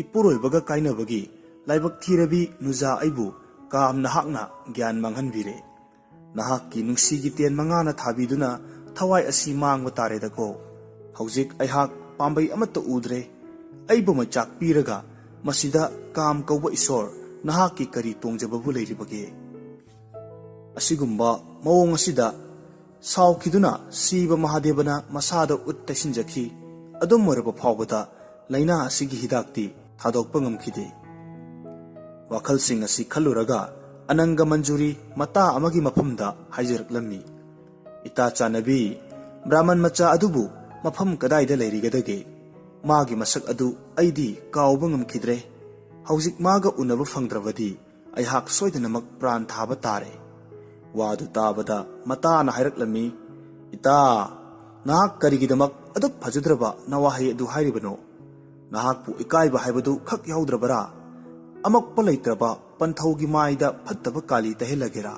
[SPEAKER 1] ꯏꯄꯨꯔꯣꯏꯕꯒ ꯀꯥꯏꯅꯕꯒꯤ ꯂꯥꯏꯕꯛ ꯊꯤꯔꯕꯤ ꯅꯨꯖꯥ ꯑꯩꯕꯨ ꯀꯥꯝ ꯅꯍꯥꯛꯅ ꯒ꯭ꯌꯥꯟ ꯃꯥꯡꯍꯟꯕꯤꯔꯦ꯫ ꯅꯍꯥꯛꯀꯤ ꯅꯨꯡꯁꯤꯒꯤ ꯇꯦꯟ ꯃꯉꯥꯅ ꯊꯥꯕꯤꯗꯨꯅ ꯊꯋꯥꯏ ꯑꯁꯤ ꯃꯥꯡꯕ ꯇꯥꯔꯦꯗꯀꯣ꯫ ꯍꯧꯖꯤꯛ ꯑꯩꯍꯥꯛ ꯄꯥꯝꯕꯩ ꯑꯃꯠꯇ ꯎꯗ꯭ꯔꯦ꯫ ꯑꯩꯕꯨ ꯃꯩꯆꯥꯛ ꯄꯤꯔꯒ ꯃꯁꯤꯗ ꯀꯥꯝ ꯀꯧꯕ ꯏꯁꯣꯔ ꯅꯍꯥꯛꯀꯤ ꯀꯔꯤ ꯇꯣꯡꯖꯕꯕꯨ ꯂꯩꯔꯤꯕꯒꯦ? ꯑꯁꯤꯒꯨꯝꯕ ꯃꯑꯣꯡ ꯑꯁꯤꯗ ꯁꯥꯎꯈꯤꯗꯨꯅ ꯁꯤꯕ ꯃꯍꯥꯗꯦꯕꯅ ꯃꯁꯥꯗ ꯎꯠ ꯇꯩꯁꯤꯟꯖꯈꯤ꯫ ꯑꯗꯨꯝ ꯑꯣꯏꯔꯕ ꯐꯥꯎꯕꯗ ꯂꯩꯅꯥ ꯑꯁꯤꯒꯤ ꯍꯤꯗꯥꯛꯇꯤ ꯊꯥꯗꯣꯛꯄ ꯉꯝꯈꯤꯗꯦ꯫ ꯋꯥꯈꯜꯁꯤꯡ ꯑꯁꯤ ꯈꯜꯂꯨꯔꯒ ꯑꯅꯪꯒ ꯃꯟꯖꯨꯔꯤ ꯃꯇꯥ ꯑꯃꯒꯤ ꯃꯐꯝꯗ ꯍꯥꯏꯖꯔꯛꯂꯝꯃꯤ꯫ ꯏꯇꯥ ꯆꯥꯟꯅꯕꯤ, ꯕ꯭ꯔꯥꯍꯃꯟ ꯃꯆꯥ ꯑꯗꯨꯕꯨ ꯃꯐꯝ ꯀꯗꯥꯏꯗ ꯂꯩꯔꯤꯒꯗꯒꯦ? ꯃꯥꯒꯤ ꯃꯁꯛ ꯑꯗꯨ ꯑꯩꯗꯤ ꯀꯥꯎꯕ ꯉꯝꯈꯤꯗ꯭ꯔꯦ꯫ ꯍꯧꯖꯤꯛ ꯃꯥꯒ ꯎꯅꯕ ꯐꯪꯗ꯭ꯔꯕꯗꯤ ꯑꯩꯍꯥꯛ ꯁꯣꯏꯗꯅꯃꯛ ꯄ꯭ꯔꯥꯟ ꯊꯥꯕ ꯇꯥꯔꯦ꯫ ꯋꯥꯗꯨ ꯇꯥꯕꯗ ꯃꯇꯥꯅ ꯍꯥꯏꯔꯛꯂꯝꯃꯤ, ꯏꯇꯥ, ꯅꯍꯥꯛ ꯀꯔꯤꯒꯤꯗꯃꯛ ꯑꯗꯨꯛ ꯐꯖꯗ꯭ꯔꯕ ꯅꯋꯥꯍꯩ ꯑꯗꯨ ꯍꯥꯏꯔꯤꯕꯅꯣ? ꯅꯍꯥꯛꯄꯨ ꯏꯀꯥꯏꯕ ꯍꯥꯏꯕꯗꯨ ꯈꯛ ꯌꯥꯎꯗ꯭ꯔꯕꯔꯥ? ꯑꯃꯛꯄ ꯂꯩꯇ꯭ꯔꯕ ꯄꯟꯊꯧꯒꯤ ꯃꯥꯏꯗ ꯐꯠꯇꯕ ꯀꯥꯂꯤ ꯇꯩꯍꯜꯂꯒꯦꯔꯥ?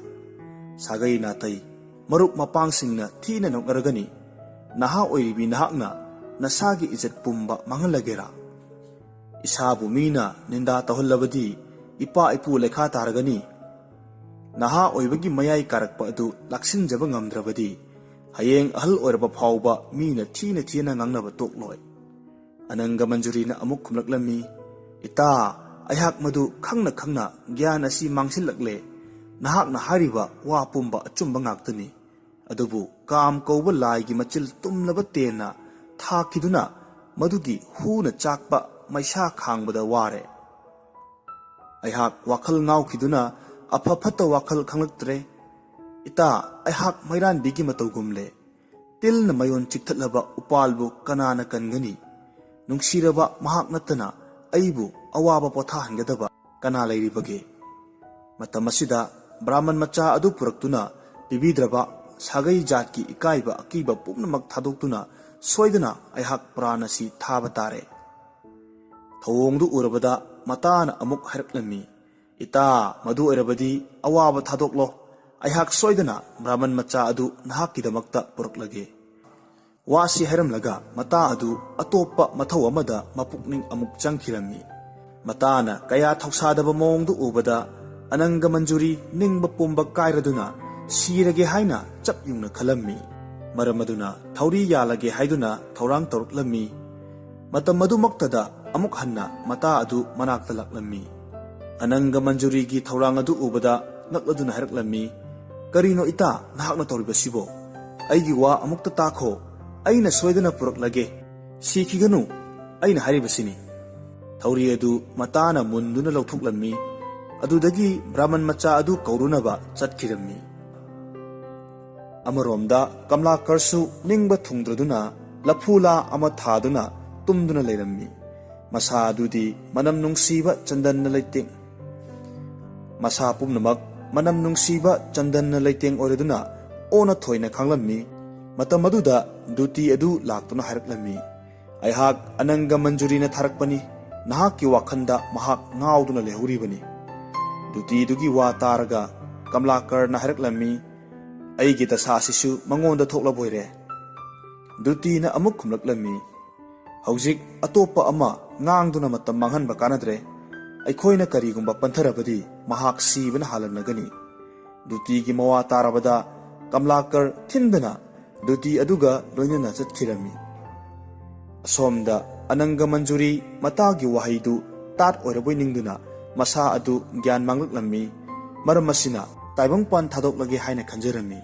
[SPEAKER 1] ꯁꯥꯒꯩ ꯅꯥꯇꯩ ꯃꯔꯨꯞ ꯃꯄꯥꯡꯁꯤꯡꯅ ꯊꯤꯅ ꯅꯣꯛꯅꯔꯒꯅꯤ꯫ ꯅꯍꯥ ꯑꯣꯏꯔꯤꯕꯤ ꯅꯍꯥꯛꯅ ꯅꯁꯥꯒꯤ ꯏꯖꯠ ꯄꯨꯝꯕ ꯃꯥꯡꯍꯜꯂꯒꯦꯔꯥ? ꯏꯁꯥꯕꯨ ꯃꯤꯅ ꯅꯤꯟꯗꯥ ꯇꯧꯍꯜꯂꯕꯗꯤ ꯏꯄꯥ ꯏꯄꯨ ꯂꯩꯈꯥ ꯇꯥꯔꯒꯅꯤ꯫ ꯅꯍꯥ ꯑꯣꯏꯕꯒꯤ ꯃꯌꯥꯏ ꯀꯥꯔꯛꯄ ꯑꯗꯨ ꯂꯥꯛꯁꯤꯟꯖꯕ ꯉꯝꯗ꯭ꯔꯕꯗꯤ ꯍꯌꯦꯡ ꯑꯍꯜ ꯑꯣꯏꯔꯕ ꯐꯥꯎꯕ ꯃꯤꯅ ꯊꯤꯅ ꯊꯤꯅ ꯉꯥꯡꯅꯕ ꯇꯣꯛꯂꯣꯏ꯫ ꯑꯅꯪꯒ ꯃꯟꯖꯨꯔꯤꯅ ꯑꯃꯨꯛ ꯈꯨꯝꯂꯛꯂꯝꯃꯤ, ꯏꯇꯥ, ꯑꯩꯍꯥꯛ ꯃꯗꯨ ꯈꯪꯅ ꯈꯪꯅ ꯒ꯭ꯌꯥꯟ ꯑꯁꯤ ꯃꯥꯡꯁꯤꯜꯂꯛꯂꯦ꯫ ꯅꯍꯥꯛꯅ ꯍꯥꯏꯔꯤꯕ ꯋꯥ ꯄꯨꯝꯕ ꯑꯆꯨꯝꯕ ꯉꯥꯛꯇꯅꯤ꯫ ꯑꯗꯨꯕꯨ ꯀꯥꯝ ꯀꯧꯕ ꯂꯥꯏꯒꯤ ꯃꯆꯤꯜ ꯇꯨꯝꯂꯕ ꯇꯦꯟꯅ ꯊꯥꯈꯤꯗꯨꯅ ꯃꯗꯨꯒꯤ ꯍꯨꯅ ꯆꯥꯛꯄ ꯃꯩꯁꯥ ꯈꯥꯡꯕꯗ ꯋꯥꯔꯦ꯫ ꯑꯩꯍꯥꯛ ꯋꯥꯈꯜ ꯉꯥꯎꯈꯤꯗꯨꯅ ꯑꯐ ꯐꯠꯇ ꯋꯥꯈꯜ ꯈꯪꯂꯛꯇ꯭ꯔꯦ꯫ ꯏꯇꯥ, ꯑꯩꯍꯥꯛ ꯃꯩꯔꯥꯟꯕꯤꯒꯤ ꯃꯇꯧꯒꯨꯝꯂꯦ꯫ ꯇꯤꯜꯅ ꯃꯌꯣꯟ ꯆꯤꯛꯊꯠꯂꯕ ꯎꯄꯥꯜꯕꯨ ꯀꯅꯥꯅ ꯀꯟꯒꯅꯤ? ꯅꯨꯡꯁꯤꯔꯕ ꯃꯍꯥꯛ ꯅꯠꯇꯅ ꯑꯩꯕꯨ ꯑꯋꯥꯕ ꯄꯣꯊꯥꯍꯟꯒꯗꯕ ꯀꯅꯥ ꯂꯩꯔꯤꯕꯒꯦ? ꯃꯇꯝ ꯑꯁꯤꯗ ꯕ꯭ꯔꯥꯍꯃꯟ ꯃꯆꯥ ꯑꯗꯨ ꯄꯨꯔꯛꯇꯨꯅ ꯄꯤꯕꯤꯗ꯭ꯔꯕ ꯁꯥꯒꯩ ꯖꯥꯠꯀꯤ ꯏꯀꯥꯏꯕ ꯑꯀꯤꯕ ꯄꯨꯝꯅꯃꯛ ꯊꯥꯗꯣꯛꯇꯨꯅ soidana aihak prana si thaba tare. Thawongdu urabada matana amuk hairaklammi. Ita madu oirabadi awaba thadoklo. Aihak soidana Brahman macha adu nahakkidamakta puraklage. Wasi hairamlaga mata adu atopa mathau amada mapukning amuk changkhirammi. Matana kaya thausadaba mawongdu ubada Ananga Manjuri ningba pumba kairaduna sirage haina chap yungna khalammi. Maramaduna thauri yalage haiduna thaurang tawruklammi. Matam madumaktada amuk hanna mata adu manakta laklammi. Ananga Manjuri gi thaurang adu ubada nakladuna hairaklammi. Karino ita nahakna tawribasibo. Aigi wa amukta takho. Aina soidana puraklage. Sikhiganu aina haribasini. Thauri adu matana munduna lauthuklammi. Adudagi Brahman macha adu kaurunaba chatkhirammi. Amaromda Kamlakarsu ningba thungdraduna lafula ama thaduna tumduna leirammi. Masa adudi manam nungsiba chandanna leiting. Masa pumnamak manam nungsiba chandanna leiting oiraduna ona thoina khanglammi. Matam aduda duty adu laktuna hairaklammi. Aihak Ananga Manjurina tharakpani. Nahakki wakhanda mahak ngauduna lehuribani. Duty dugi wa taraga Kamlakar na hairaklammi. Aigi dasa asisu mangonda thoklaboire. Duty na amuk khumlaklammi. Haujik atopa ama ngangduna matam manghanba kanadre. Aikhoina karigumba pantharabadi mahak sibana halanagani. Duty gi mawa tarabada Kamlakar thindana duty aduga loinana chatkhirammi. Asomda Ananga Manjuri matagi wahaidu tat oiraboi ningduna masa adu gyan manglaklammi. Maram asina taibangpan thadoklage haina khanjarammi.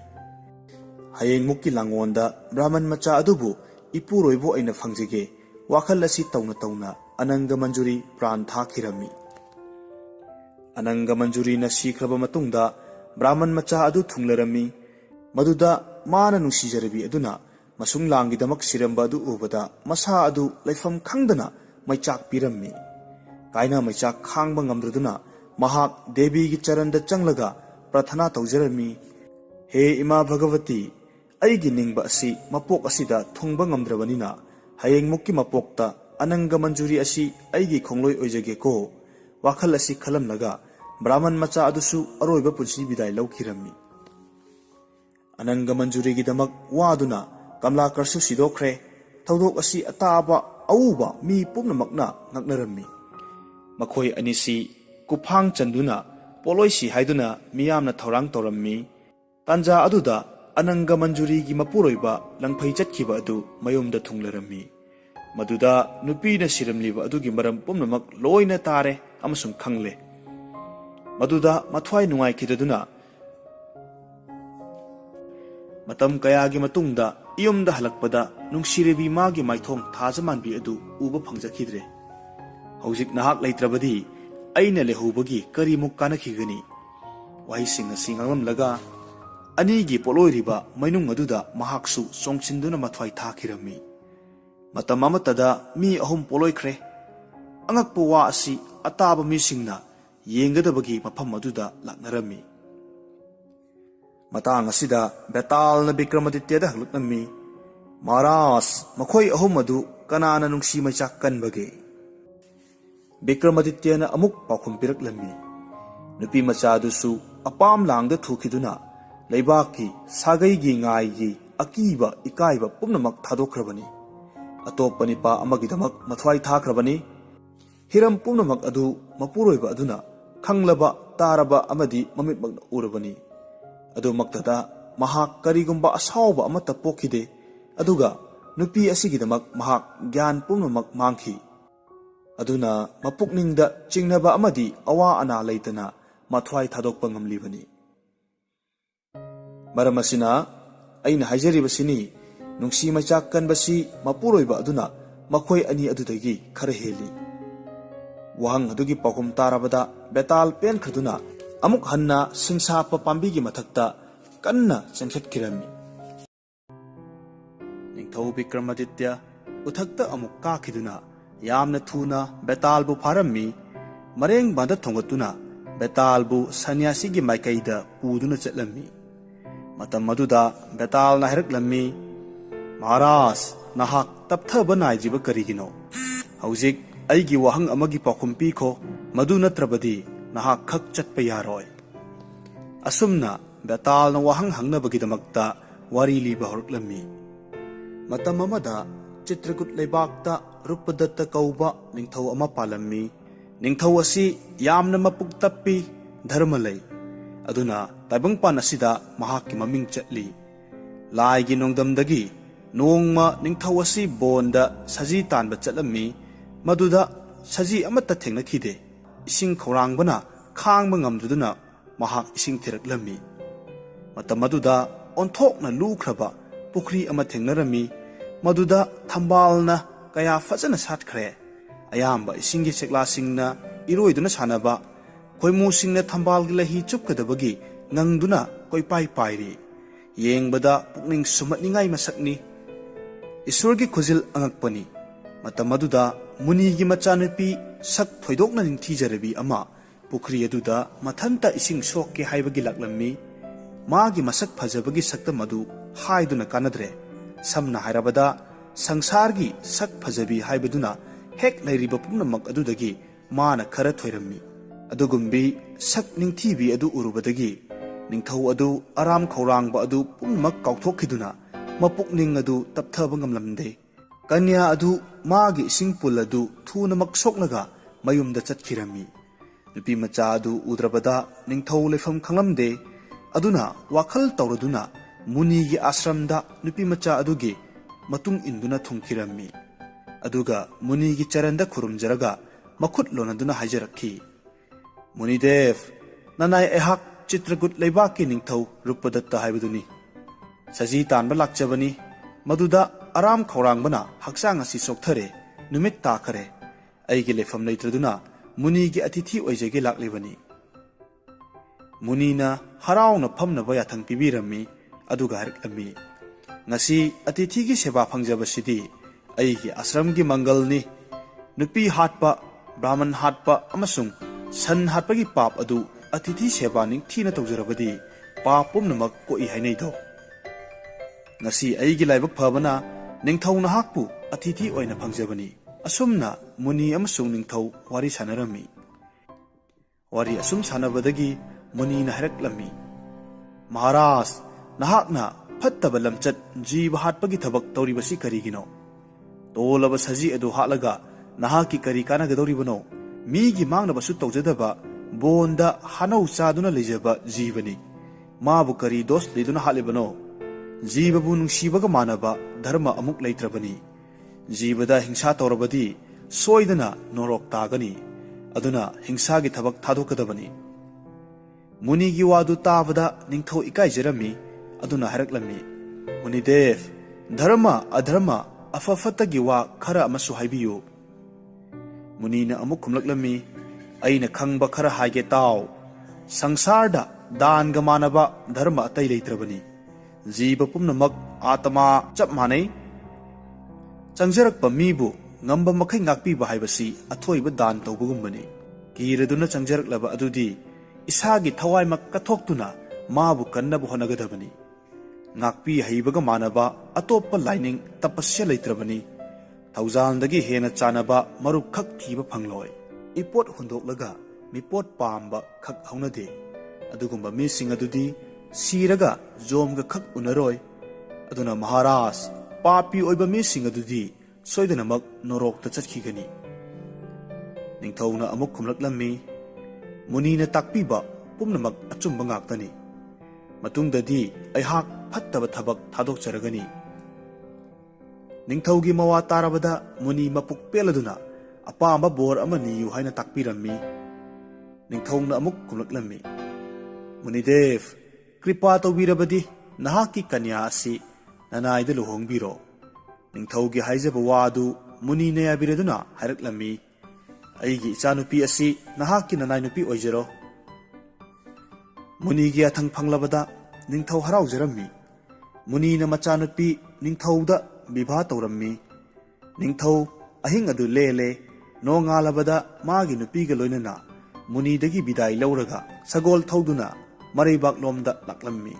[SPEAKER 1] Hayeng mukki langonda Brahman macha adubu ipuroibo aina fangjige wakhal asi tauna Ananga Manjuri pran thakhirammi. Ananga Manjuri na sikraba matungda Brahman macha adu thunglarammi. Maduda mana nungsijarabi aduna masung langgidamak siramba adu ubada masa adu laifam khangdana maichak pirammi. Kaina maichak khangba ngamdraduna mahak Devi gi charanda changlaga prathana tawjarami. He Ima Bhagavati, aigi ningba asi mapok asida thungba ngamdrabanina hayeng mukki mapokta Ananga Manjuri asi aigi khongloi oijage ko wakhal asi khalamlaga Brahman macha adusu aroiba punsi bidai laukirammi. Ananga Manjuri gi damak waduna Kamlakarsu sidokre thawdok asi ataba auba mi pumnamakna ngaknarammi. Makhoi anisi kuphang chanduna poloisi haiduna miyamna thorang torammi. Tanja aduda Ananga Manjuri gi mapuroiba langphai chatkhiba adu mayumda thunglarammi. Maduda nupina siramliba adugi maram pumnamak loina tare amasung khangle. Maduda mathwai nungai khidaduna matam kayagi matungda iyumda halakpada nungsiribi magi maithong thajamanbi adu uba phangjakhidre. Haujik nahak leitrabadi aina lehubagi karimuk kanakhigani. Wahising asi ngamlamlaga anigi poloiriba mainung aduda mahaksu songchinduna mathwai thakhirammi. Matam amatada mi ahum poloikre. Angakpa wa asi ataba misingna yengadabagi mafam aduda laknarammi. Matang asida Betal na Vikramaditya da haluknammi. Maras makhoi ahum adu kanana nungsi maichak kanbage. Vikramaditya na amuk pakhum piraklammi. Nupi macha adusu apam langda thukhiduna leibaki sagai gi ngai gi akiba ikaiba pumnamak thadokrabani. Atoppa nipa amagidamak mathwai thakrabani. Hiram pumnamak adu mapuroiba aduna khanglaba taraba amadi mamitmakna urabani. Adu maktada mahak karigumba asawba amata pokhide. Aduga nupi asigidamak mahak gyan pumnamak mangki. Aduna mapukningda chingnaba amadi awa ana leitana mathwai thadokpa ngamlibani. Maram asina aina hajaribasini nungsi maichak kanbasi mapuroiba aduna makhoi ani adudagi khara heli. Wahang adugi pakhum tarabada Betal pen khaduna amuk hanna singsapa pambigi mathakta kanna chenkhetkirammi. Ningthau Vikramaditya uthakta amuk kakhiduna yamna thuna Betalbu pharammi. Mareng banda thongatuna Betalbu sanyasigi maikaida puduna chatlammi. Matam maduda Betalna hairaklammi. Maharaj nahak tapthaba naijiba karigino hauzik aigi wahang amagi pakhum pikho madu natrabadi nahak khak chatpa yaroi asumna betal na wahang hangnabagidamagta wari liba horklami matam amada Chitragut leibakta Rupadatta kauba ningthau ama palammi ningthau asi yamna mapuk tappi dharma lei aduna taibangpan asida mahakki maming chatli laigi nongdamdagi nongma ningthau asi bonda saji tanba chatlammi maduda saji amatta thengnakhide ising khaurangbana khangba ngamduduna mahak ising thiraklammi matam aduda onthokna lukhraba pukhri ama thengnarami maduda thambalna kaya fazana satkhre ayamba isingi chekla singna iroiduna sanaba koimu singna thambal gi lahi chupkadabagi ngangduna koipai pairi yengbada pukning sumatningai masakni isurgi khujil angakpani matamaduda muni gi machanupi sak thoidokna ningthijarabi ama pukhri aduda mathanta ising sokke haibagi laklammi magi masak phajabagi sakta madu haiduna kanadre samna hairabada sangsargi sak phajabi haibaduna hek lairiba pumnamak adudagi mana khara thoirammi adugumbi sak ningthibi adu urubadagi ningthau adu aram khaurangba adu pumnamak kauthokhiduna mapukning adu tapthaba ngamlamde kanya adu magi singpul adu thunamak soknaga mayumda chatkhirami nupi macha adu udrabada ningthau lefam khanglamde aduna wakhal tawraduna Munigi ashramda nupi macha adugi matung induna thungkirammi aduga munigi charanda khurumjaraga makhut lonaduna haijarakhi Munidev nanai ehak Chitragut leibaki ningthau Rupadatta haibaduni saji tanba lakchabani maduda aram khaurangbana haksang asi sokthare numit takhare aigi lefam leitraduna munigi atithi oijege laklibani munina harauna phamnaba yathang pibirammi aduga hariklammi ngasi atithi gi seba phangjabasidi aigi ashramgi mangalni nupi hatpa brahman hatpa amasung san hatpa gi pap adu atithi seba ning thina tawjarabadi pap pumnamak koi hainai do ngasi aigi laibak phabana ningthau nahakpu atithi oina phangjabani asumna muni amasung ningthau wari sanarami wari asum sanabadagi muni na haraklammi Maharaj nahakna fattaba lamchat jiba hatpagi thabak tawribasi karigino tolaba saji adu halaga nahaki kari kanagadoribano migi mangnabasu tawjadaba bonda hanau chaduna lejaba jibani mabu kari dos liduna halibano jibabu nungsibaga manaba dharma amuk leitrabani jibada hingsa tawrabadi soidana norok tagani aduna hingsagi thabak thadokadabani munigi wadu tabada ningthau ikai jerami aduna haraklammi Munidev dharma adharma afafatagi wa khara amasu haibiyu munina amuk khumlaklammi aina khangba khara haige taw sangsarda dan ga manaba dharma atai leitrabani jiba pumnamak atma chap manai changjarakpa mibu ngamba makhai ngakpi ba haibasi athoiba dan tawbugumbani kiraduna changjaraklaba adudi isagi thawai mak kathoktuna mabu kannabu honagadabani ngakpi haibaga manaba atoppa lining tapasya leitrabani thaujandagi hena chanaba marup khak thiba phangloi ipot hundoklaga mipot pamba khak haunade adugumba mi sing adudi siraga jomga khak unaroi aduna Maharaj papi oiba mi sing adudi soidanamak norokta chatkigani ningthauna amuk khumlaklammi munina takpiba pumnamak achumba ngaktani matungdadi aihak fattaba thabak thadokjaragani ningthaugi mawa tarabada muni mapuk peladuna apamba bor amani yu haina takpirammi ningthauna amuk kumlaklammi Munidev kripa tawbirabadi nahaki kanya asi nanaida luhongbiro ningthaugi haijaba wadu munina yabiraduna haraklammi aigi ichanupi asi nahaki nanai nupi oijaro munigi athang phanglabada ningthau haraujarammi munina machanupi ningthauda bibha tawrammi ningthau ahing adu lele nongalabada magi nupiga loinana munidagi bidai lauraga sagol thauduna mareibak lomda laklammi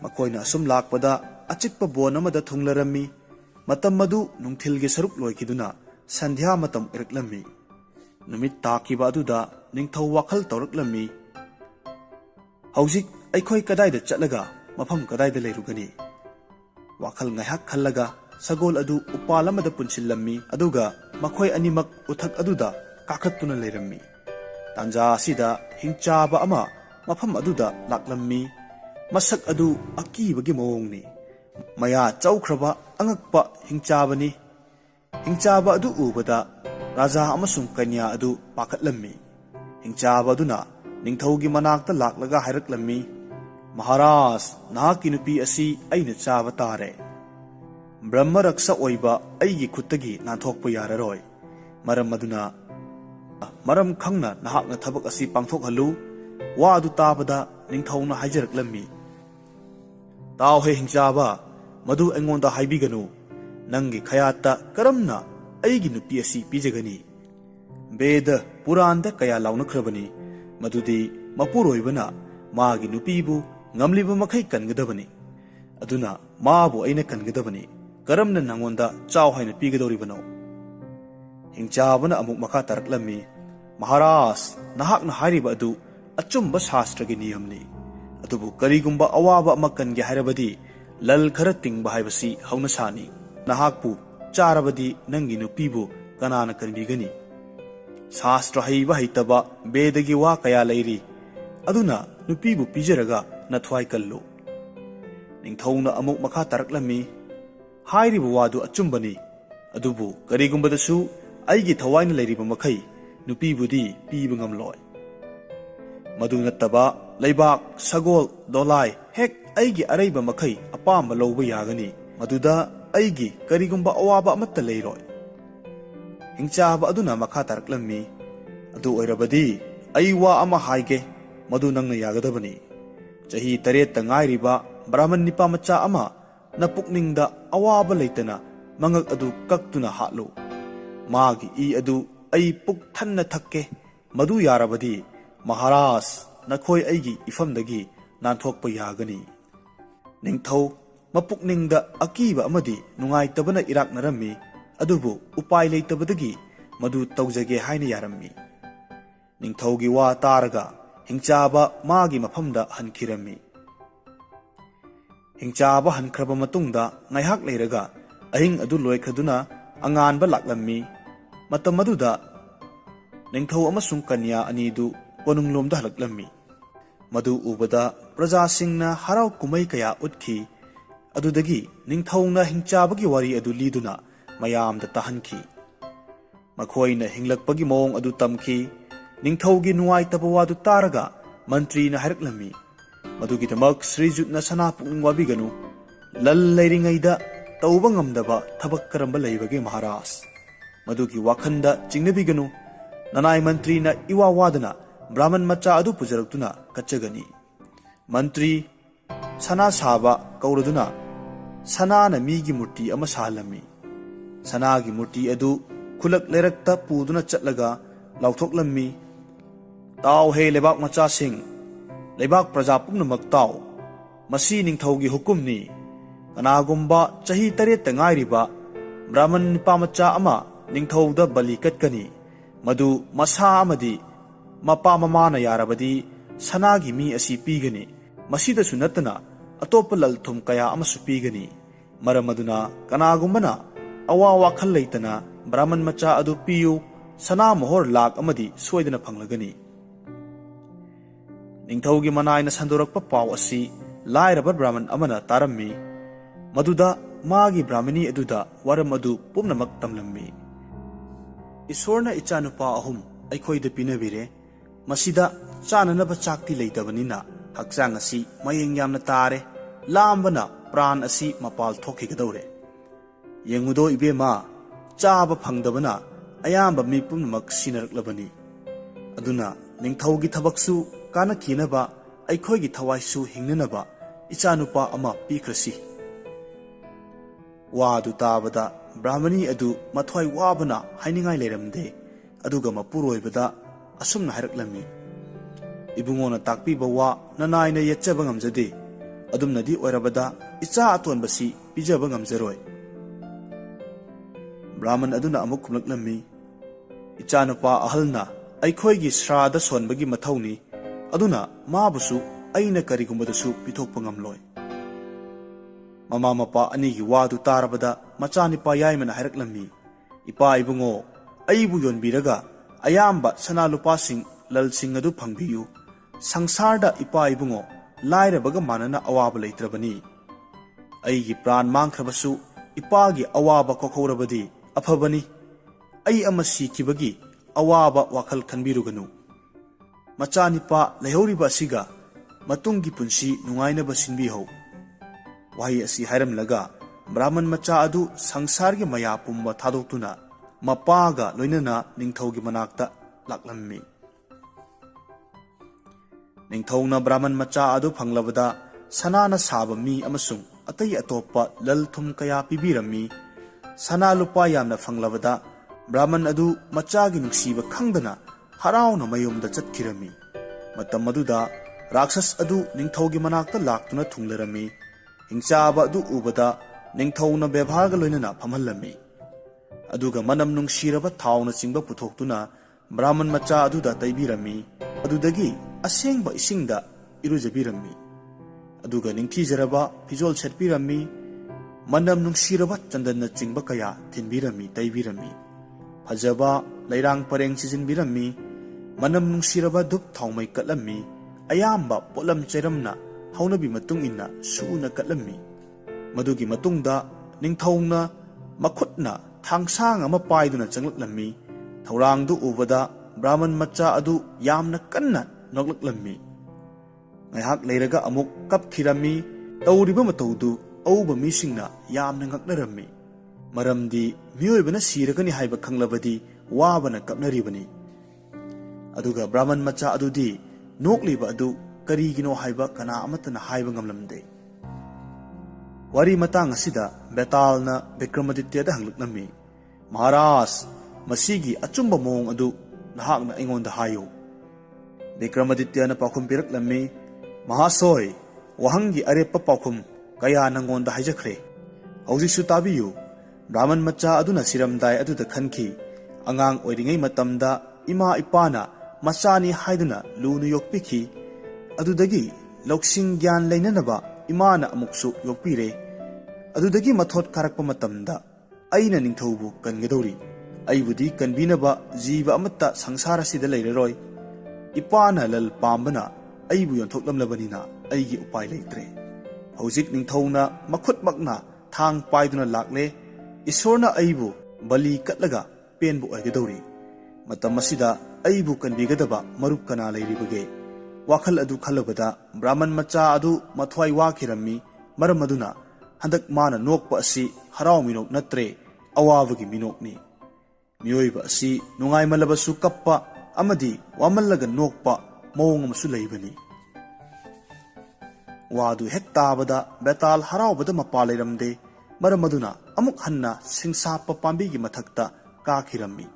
[SPEAKER 1] makoina asum lakpada achikpa bon amada thunglarammi Matam madu nungthilgi saruk loikiduna sandhya matam iraklammi. Numit takiba aduda ningthau wakhal tawraklammi. Hauzik aikhoi kadaida chatlaga mafam kadaida leirugani. Wakhal ngaihak khallaga sagol adu upal amada punsillammi aduga makhoi animak uthak aduda kakhattuna leirammi. Tanja asida hingchaba ama mafam aduda laklammi. Masak adu akibagi mawongni. Maya chawkhraba angakpa hingchabani. Hingchaba adu ubada raja amasung kanya adu pakhatlammi. Hingchaba aduna ningthaugi manakta laklaga hairaklammi. Maharaj, nahaki nupi asi aina chaba tare. Brahma raksa oiba aigi khuttagi nanthokpa yararoi. Maram aduna maram khangna nahakna thabak asi pangthokhalu. Wa adu tabada ningthauna haijaraklammi. Tao he hingchaba madu engonda haibiganu. Nangi khayata karamna aigi nupi asi pijagani. Veda Puranda kaya launakhrabani. Madudi mapuroibana maagi nupibu ngamliba makhai kangadabani. Aduna maabu aina kangadabani. Karamna nangonda chaw haina pigadoribano. Hingchabana amuk makha taraklammi. Maharaj, nahakna hairiba adu achumba shastragi niyamni. Adubu karigumba awaba amakange hairabadi lal khara tingba haibasi hauna sani. Nahakpu charabadi nangi nupibu kanana kanbigani. Shastra haiba haitaba bedagi wa kaya lairi. Aduna nupibu pijaraga nathwai kallo. Ningthauna amuk makha taraklammi. Hairiba wadu achumbani. Adubu karigumbadasu aigi thawaina lairiba makhai nupibudi piba ngamloi. Madu nattaba laibak sagol dolai hek aigi araiba makhai apamba lawba yagani. Maduda aigi karigumba awaba amatta leiroi. Hingchaba aduna makha taraklammi. Adu oirabadi ai wa ama haige madu nangna yagadabani. Chahi 8 ngairiba Brahman nipa macha ama na pukningda awaba leitana mangak adu kaktuna hatlu. Magi I adu ai puk thanna thakke madu yarabadi Maharaj nakhoi aigi ifamdagi nanthokpa yagani. Ningthau mapukningda akiba amadi nungaitabana iraknarammi. Adubu upai leitabadagi madu tawjage haina yarammi. Ningthaugi wa taraga hingchaba magi mafamda hankirammi. Hingchaba hankraba matungda ngaihak leiraga ahing adu loikhaduna anganba laklammi. Matam aduda ningthau amasung kanya anidu konunglomda halaklammi. Madu ubada prajasingna harau kumai kaya utki. Adudagi ningthauna hingchabagi wari adu liduna mayamda tahanki. Makhoina hinglakpagi mawong adu tamki. Ningthaugi nuwaitaba wadu taraga mantri na haraklammi. Madugidamak Srijutna sana pukning wabiganu. Lal leiringaida tauba ngamdaba thabak karamba leibage Maharaj. Madugi wakhanda chingnabiganu. Nanai mantri na iwa wadana Brahman macha adu pujaraktuna kachagani. Mantri sana saba kauraduna sana na migi murti ama sahalammi. Sanagi murti adu khulak lerakta puduna chatlaga lauthoklammi. Tao he lebak macha sing lebak praja pumnamak tao. Masi ningthaugi hukumni. Kanagumba chahi 8 ngairiba Brahman nipa macha ama ningthauda bali katkani. Madu masa amadi mapa mamana yarabadi sanagi mi asi pigani. Masida sunatana atopa lalthum kaya amasu pigani. Maramaduna kanagumbana awa wakhal leitana Brahman macha adu piyu sana mohor lak amadi soidana phanglagani. Ningthaugi manaina sandorakpa paw asi lairaba Brahman amana tarammi. Maduda magi Brahmani aduda waram adu pumnamak tamlammi. Isorna ichanupa ahum aikhoida pinabire. Masida chananaba chakti leitabanina hakchang asi mayeng yamna tare. Lambana pran asi mapal thokhigadore. Yengudo ibema chaba phangdabana ayamba mi pumnamak sinaraklabani. Aduna ningthaugi thabaksu kana kinaba aikhoigi thawaisu hingnanaba ichanupa ama pikrasi. Wadu tabada Brahmani adu mathwai wabana hainingai leiramde. Aduga mapuroibada asumna hairaklammi. Ibungona takpiba wa nanaina yetchaba ngamjade. Adumnadi oirabada icha atonbasi pijaba ngamjaroi. Brahmin ꯑꯗꯨꯅ ꯑꯃꯨꯛ ꯈꯨꯝꯂꯛꯂꯝꯃꯤ, ꯏꯆꯥꯅꯨꯄꯥ ꯑꯍꯜꯅ ꯑꯩꯈꯣꯏꯒꯤ ꯁ꯭ꯔꯥꯗ ꯁꯣꯟꯕꯒꯤ ꯃꯊꯧꯅꯤ, ꯑꯗꯨꯅ ꯃꯥꯕꯨꯁꯨ ꯑꯩꯅ ꯀꯔꯤꯒꯨꯝꯕꯗꯁꯨ ꯄꯤꯊꯣꯛꯄ ꯉꯝꯂꯣꯏ꯫ ꯃꯃꯥ ꯃꯄꯥ ꯑꯅꯤꯒꯤ ꯋꯥꯗꯨ ꯇꯥꯔꯕꯗ ꯃꯆꯥꯅꯤꯄꯥ ꯌꯥꯏꯃꯅ ꯍꯥꯏꯔꯛꯂꯝꯃꯤ, ꯏꯄꯥ ꯏꯕꯨꯡꯉꯣ, ꯑꯩꯕꯨ ꯌꯣꯟꯕꯤꯔꯒ ꯑꯌꯥꯝꯕ ꯁꯅꯥ ꯂꯨꯄꯥꯁꯤꯡ ꯂꯜꯁꯤꯡ ꯑꯗꯨ ꯐꯪꯕꯤꯌꯨ꯫ ꯁꯪꯁꯥꯔꯗ ꯏꯄꯥ ꯏꯕꯨꯡꯉꯣ ꯂꯥꯏꯔꯕꯒ ꯃꯥꯟꯅꯅ ꯑꯋꯥꯕ ꯂꯩꯇ꯭ꯔꯕꯅꯤ꯫ ꯑꯩꯒꯤ ꯄ꯭ꯔꯥꯟ ꯃꯥꯡꯈ꯭ꯔꯕꯁꯨ ꯏꯄꯥꯒꯤ ꯑꯋꯥꯕ ꯀꯣꯛꯍꯧꯔꯕꯗꯤ ꯑꯐꯕꯅꯤ꯫ ꯑꯩ ꯑꯃ ꯁꯤꯈꯤꯕꯒꯤ ꯑꯋꯥꯕ ꯋꯥꯈꯜ ꯈꯟꯕꯤꯔꯨꯒꯅꯨ꯫ ꯃꯆꯥꯅꯤꯄꯥ ꯂꯩꯍꯧꯔꯤꯕ ꯑꯁꯤꯒ ꯃꯇꯨꯡꯒꯤ ꯄꯨꯟꯁꯤ ꯅꯨꯡꯉꯥꯏꯅꯕ ꯁꯤꯟꯕꯤꯍꯧ꯫ ꯋꯥꯍꯩ ꯑꯁꯤ ꯍꯥꯏꯔꯝꯂꯒ ꯕ꯭ꯔꯥꯍꯃꯟ ꯃꯆꯥ ꯑꯗꯨ ꯁꯪꯁꯥꯔꯒꯤ ꯃꯌꯥ ꯄꯨꯝꯕ ꯊꯥꯗꯣꯛꯇꯨꯅ ꯃꯄꯥꯒ ꯂꯣꯏꯅꯅ ꯅꯤꯡꯊꯧꯒꯤ ꯃꯅꯥꯛꯇ ꯂꯥꯛꯂꯝꯃꯤ꯫ ꯅꯤꯡꯊꯧꯅ ꯕ꯭ꯔꯥꯍꯃꯟ ꯃꯆꯥ ꯑꯗꯨ ꯐꯪꯂꯕꯗ ꯁꯅꯥꯅ ꯁꯥꯕ ꯃꯤ ꯑꯃꯁꯨꯡ ꯑꯇꯩ ꯑꯇꯣꯞꯄ ꯂꯜ ꯊꯨꯝ ꯀꯌꯥ ꯄꯤꯕꯤꯔꯝꯃꯤ꯫ ꯁꯅꯥ ꯂꯨꯄꯥ ꯌꯥꯝꯅ ꯐꯪꯂꯕꯗ ꯕ꯭ꯔꯥꯍꯃꯟ ꯑꯗꯨ ꯃꯆꯥꯒꯤ ꯅꯨꯡꯁꯤꯕ ꯈꯪꯗꯅ ꯍꯔꯥꯎꯅ ꯃꯌꯨꯝꯗ ꯆꯠꯈꯤꯔꯝꯃꯤ꯫ ꯃꯇꯝ ꯑꯗꯨꯗ ꯔꯥꯛꯁꯁ ꯑꯗꯨ ꯅꯤꯡꯊꯧꯒꯤ ꯃꯅꯥꯛꯇ ꯂꯥꯛꯇꯨꯅ ꯊꯨꯡꯂꯔꯝꯃꯤ꯫ ꯍꯤꯡꯆꯥꯕ ꯑꯗꯨ ꯎꯕꯗ ꯅꯤꯡꯊꯧꯅ ꯕꯦꯚꯥꯔꯒ ꯂꯣꯏꯅꯅ ꯐꯝꯍꯜꯂꯝꯃꯤ꯫ ꯑꯗꯨꯒ ꯃꯅꯝ ꯅꯨꯡꯁꯤꯔꯕ ꯊꯥꯎꯅꯆꯤꯡꯕ ꯄꯨꯊꯣꯛꯇꯨꯅ ꯕ꯭ꯔꯥꯍꯃꯟ ꯃꯆꯥ ꯑꯗꯨꯗ ꯇꯩꯕꯤꯔꯝꯃꯤ꯫ ꯑꯗꯨꯗꯒꯤ ꯑꯁꯦꯡꯕ ꯏꯁꯤꯡꯗ ꯏꯔꯨꯖꯕꯤꯔꯝꯃꯤ꯫ ꯑꯗꯨꯒ ꯅꯤꯡꯊꯤꯖꯔꯕ ꯐꯤꯖꯣꯜ ꯁꯦꯠꯄꯤꯔꯝꯃꯤ꯫ ꯃꯅꯝ ꯅꯨꯡꯁꯤꯔꯕ ꯆꯟꯗꯟꯅꯆꯤꯡꯕ ꯀꯌꯥ ꯊꯤꯟꯕꯤꯔꯝꯃꯤ, ꯇꯩꯕꯤꯔꯝꯃꯤ꯫ ꯐꯖꯕ ꯂꯩꯔꯥꯡ ꯄꯔꯦꯡ ꯁꯤꯖꯤꯟꯕꯤꯔꯝꯃꯤ꯫ ꯃꯅꯝ ꯅꯨꯡꯁꯤꯔꯕ ꯙꯨꯞ ꯊꯥꯎꯃꯩ ꯀꯠꯂꯝꯃꯤ꯫ ꯑꯌꯥꯝꯕ ꯄꯣꯠꯂꯝ ꯆꯩꯔꯝꯅ ꯍꯧꯅꯕꯤ ꯃꯇꯨꯡ ꯏꯟꯅ ꯁꯨꯅ ꯀꯠꯂꯝꯃꯤ꯫ ꯃꯗꯨꯒꯤ ꯃꯇꯨꯡꯗ ꯅꯤꯡꯊꯧꯅ ꯃꯈꯨꯠꯅ ꯊꯥꯡꯁꯥꯡ ꯑꯃ ꯄꯥꯏꯗꯨꯅ ꯆꯪꯂꯛꯂꯝꯃꯤ꯫ ꯊꯧꯔꯥꯡꯗꯨ ꯎꯕꯗ ꯕ꯭ꯔꯥꯍꯃꯟ ꯃꯆꯥ ꯑꯗꯨ ꯌꯥꯝꯅ ꯀꯟꯅ ꯅꯣꯛꯂꯛꯂꯝꯃꯤ꯫ ꯉꯥꯏꯍꯥꯛ ꯂꯩꯔꯒ ꯑꯃꯨꯛ ꯀꯞꯈꯤꯔꯝꯃꯤ꯫ ꯇꯧꯔꯤꯕ ꯃꯇꯧꯗꯨ ꯑꯎꯕ ꯃꯤꯁꯤꯡꯅ ꯌꯥꯝꯅ ꯉꯛꯅꯔꯝꯃꯤ꯫ ꯃꯔꯝꯗꯤ ꯃꯤꯑꯣꯏꯕꯅ ꯁꯤꯔꯒꯅꯤ ꯍꯥꯏꯕ ꯈꯪꯂꯕꯗꯤ ꯋꯥꯕꯅ ꯀꯞꯅꯔꯤꯕꯅꯤ꯫ ꯑꯗꯨꯒ ꯕ꯭ꯔꯥꯍꯃꯟ ꯃꯆꯥ ꯑꯗꯨꯗꯤ ꯅꯣꯛꯂꯤꯕ ꯑꯗꯨ ꯀꯔꯤꯒꯤꯅꯣ ꯍꯥꯏꯕ ꯀꯅꯥ ꯑꯃꯠꯇꯅ ꯍꯥꯏꯕ ꯉꯝꯂꯝꯗꯦ꯫ ꯋꯥꯔꯤ ꯃꯇꯥꯡ ꯑꯁꯤꯗ ꯕꯦꯇꯥꯜꯅ ꯕꯤꯀ꯭ꯔꯃꯥꯗꯤꯇ꯭ꯌꯗ ꯍꯪꯂꯛꯂꯝꯃꯤ, ꯃꯍꯥꯔꯥꯖ, ꯃꯁꯤꯒꯤ ꯑꯆꯨꯝꯕ ꯃꯑꯣꯡ ꯑꯗꯨ ꯅꯍꯥꯛꯅ ꯑꯩꯉꯣꯟꯗ ꯍꯥꯏꯌꯨ꯫ ꯕꯤꯀ꯭ꯔꯃꯥꯗꯤꯇ꯭ꯌꯅ ꯄꯥꯎꯈꯨꯝ ꯄꯤꯔꯛꯂꯝꯃꯤ, ꯃꯍꯥꯁꯣꯏ, ꯋꯥꯍꯪꯒꯤ ꯑꯔꯦꯞꯄ ꯄꯥꯎꯈꯨꯝ ꯀꯌꯥ ꯅꯉꯣꯟꯗ ꯍꯥꯏꯖꯈ꯭ꯔꯦ꯫ ꯍꯧꯖꯤꯛꯁꯨ ꯇꯥꯕꯤꯌꯨ꯫ ꯕ꯭ꯔꯥꯍꯃꯟ ꯃꯆꯥ ꯑꯗꯨꯅ ꯁꯤꯔꯝꯗꯥꯏ ꯑꯗꯨꯗ ꯈꯟꯈꯤ, ꯑꯉꯥꯡ ꯑꯣꯏꯔꯤꯉꯩ ꯃꯇꯝꯗ ꯏꯃꯥ ꯏꯄꯥꯅ ꯃꯆꯥꯅꯤ ꯍꯥꯏꯗꯨꯅ ꯂꯨꯅ ꯌꯣꯛꯄꯤꯈꯤ꯫ ꯑꯗꯨꯗꯒꯤ ꯂꯧꯁꯤꯡ ꯒ꯭ꯌꯥꯟ ꯂꯩꯅꯅꯕ ꯏꯃꯥꯅ ꯑꯃꯨꯛꯁꯨ ꯌꯣꯛꯄꯤꯔꯦ꯫ ꯑꯗꯨꯗꯒꯤ ꯃꯊꯣꯠ ꯀꯥꯔꯛꯄ ꯃꯇꯝꯗ ꯑꯩꯅ ꯅꯤꯡꯊꯧꯕꯨ ꯀꯟꯒꯗꯧꯔꯤ꯫ ꯑꯩꯕꯨꯗꯤ ꯀꯟꯕꯤꯅꯕ ꯖꯤꯕ ꯑꯃꯠꯇ ꯁꯪꯁꯥꯔ ꯑꯁꯤꯗ ꯂꯩꯔꯔꯣꯏ꯫ ꯏꯄꯥꯅ ꯂꯜ ꯄꯥꯝꯕꯅ ꯑꯩꯕꯨ ꯌꯣꯟꯊꯣꯛꯂꯝꯂꯕꯅꯤꯅ ꯑꯩꯒꯤ ꯎꯄꯥꯏ ꯂꯩꯇ꯭ꯔꯦ꯫ ꯍꯧꯖꯤꯛ ꯅꯤꯡꯊꯧꯅ ꯃꯈꯨꯠꯃꯛꯅ ꯊꯥꯡ パꯏꯗꯨꯅ ꯂꯥꯛꯂꯦ꯫ ꯏꯁꯣꯔꯅ ꯑꯩꯕꯨ ꯕꯂꯤ ꯀꯠꯂꯒ ꯄꯦꯟꯕ ꯑꯣꯏꯒꯗꯧꯔꯤ꯫ ꯃꯇꯝ ꯑꯁꯤꯗ ꯑꯩꯕꯨ ꯀꯟꯕꯤꯒꯗꯕ ꯃꯔꯨꯞ ꯀꯅꯥ ꯂꯩꯔꯤꯕꯒꯦ? ꯋꯥꯈꯜ ꯑꯗꯨ ꯈꯜꯂꯨꯕꯗ ꯕ꯭ꯔꯥꯍꯃꯟ ꯃꯆꯥ ꯑꯗꯨ ꯃꯊ꯭ꯋꯥꯏ ꯋꯥꯈꯤꯔꯝꯃꯤ꯫ ꯃꯔꯝ ꯑꯗꯨꯅ ꯍꯟꯗꯛ ꯃꯥꯅ ꯅꯣꯛꯄ ꯑꯁꯤ ꯍꯔꯥꯎ ꯃꯤꯅꯣꯛ ꯅꯠꯇ꯭ꯔꯦ, ꯑꯋꯥꯕꯒꯤ ꯃꯤꯅꯣꯛꯅꯤ꯫ ꯃꯤꯑꯣꯏꯕ ꯑꯁꯤ ꯅꯨꯡꯉꯥꯏꯃꯜꯂꯕꯁꯨ ꯀꯞꯄ ꯑꯃꯗꯤ ꯋꯥꯃꯜꯂꯒ ꯅꯣꯛꯄ ꯃꯑꯣꯡ ꯑꯃꯁꯨ ꯂꯩꯕꯅꯤ꯫ ꯋꯥꯗꯨ ꯍꯦꯛ ꯇꯥꯕꯗ ꯕꯦꯇꯥꯜ ꯍꯔꯥꯎꯕꯗ ꯃꯄꯥ ꯂꯩꯔꯝꯗꯦ꯫ ꯃꯔꯝ ꯑꯗꯨꯅ ꯑꯃꯨꯛ ꯍꯟꯅ ꯁꯤꯡꯁꯥꯞꯄ ꯄꯥꯝꯕꯤꯒꯤ ꯃꯊꯛꯇ ꯀꯥꯈꯤꯔꯝꯃꯤ꯫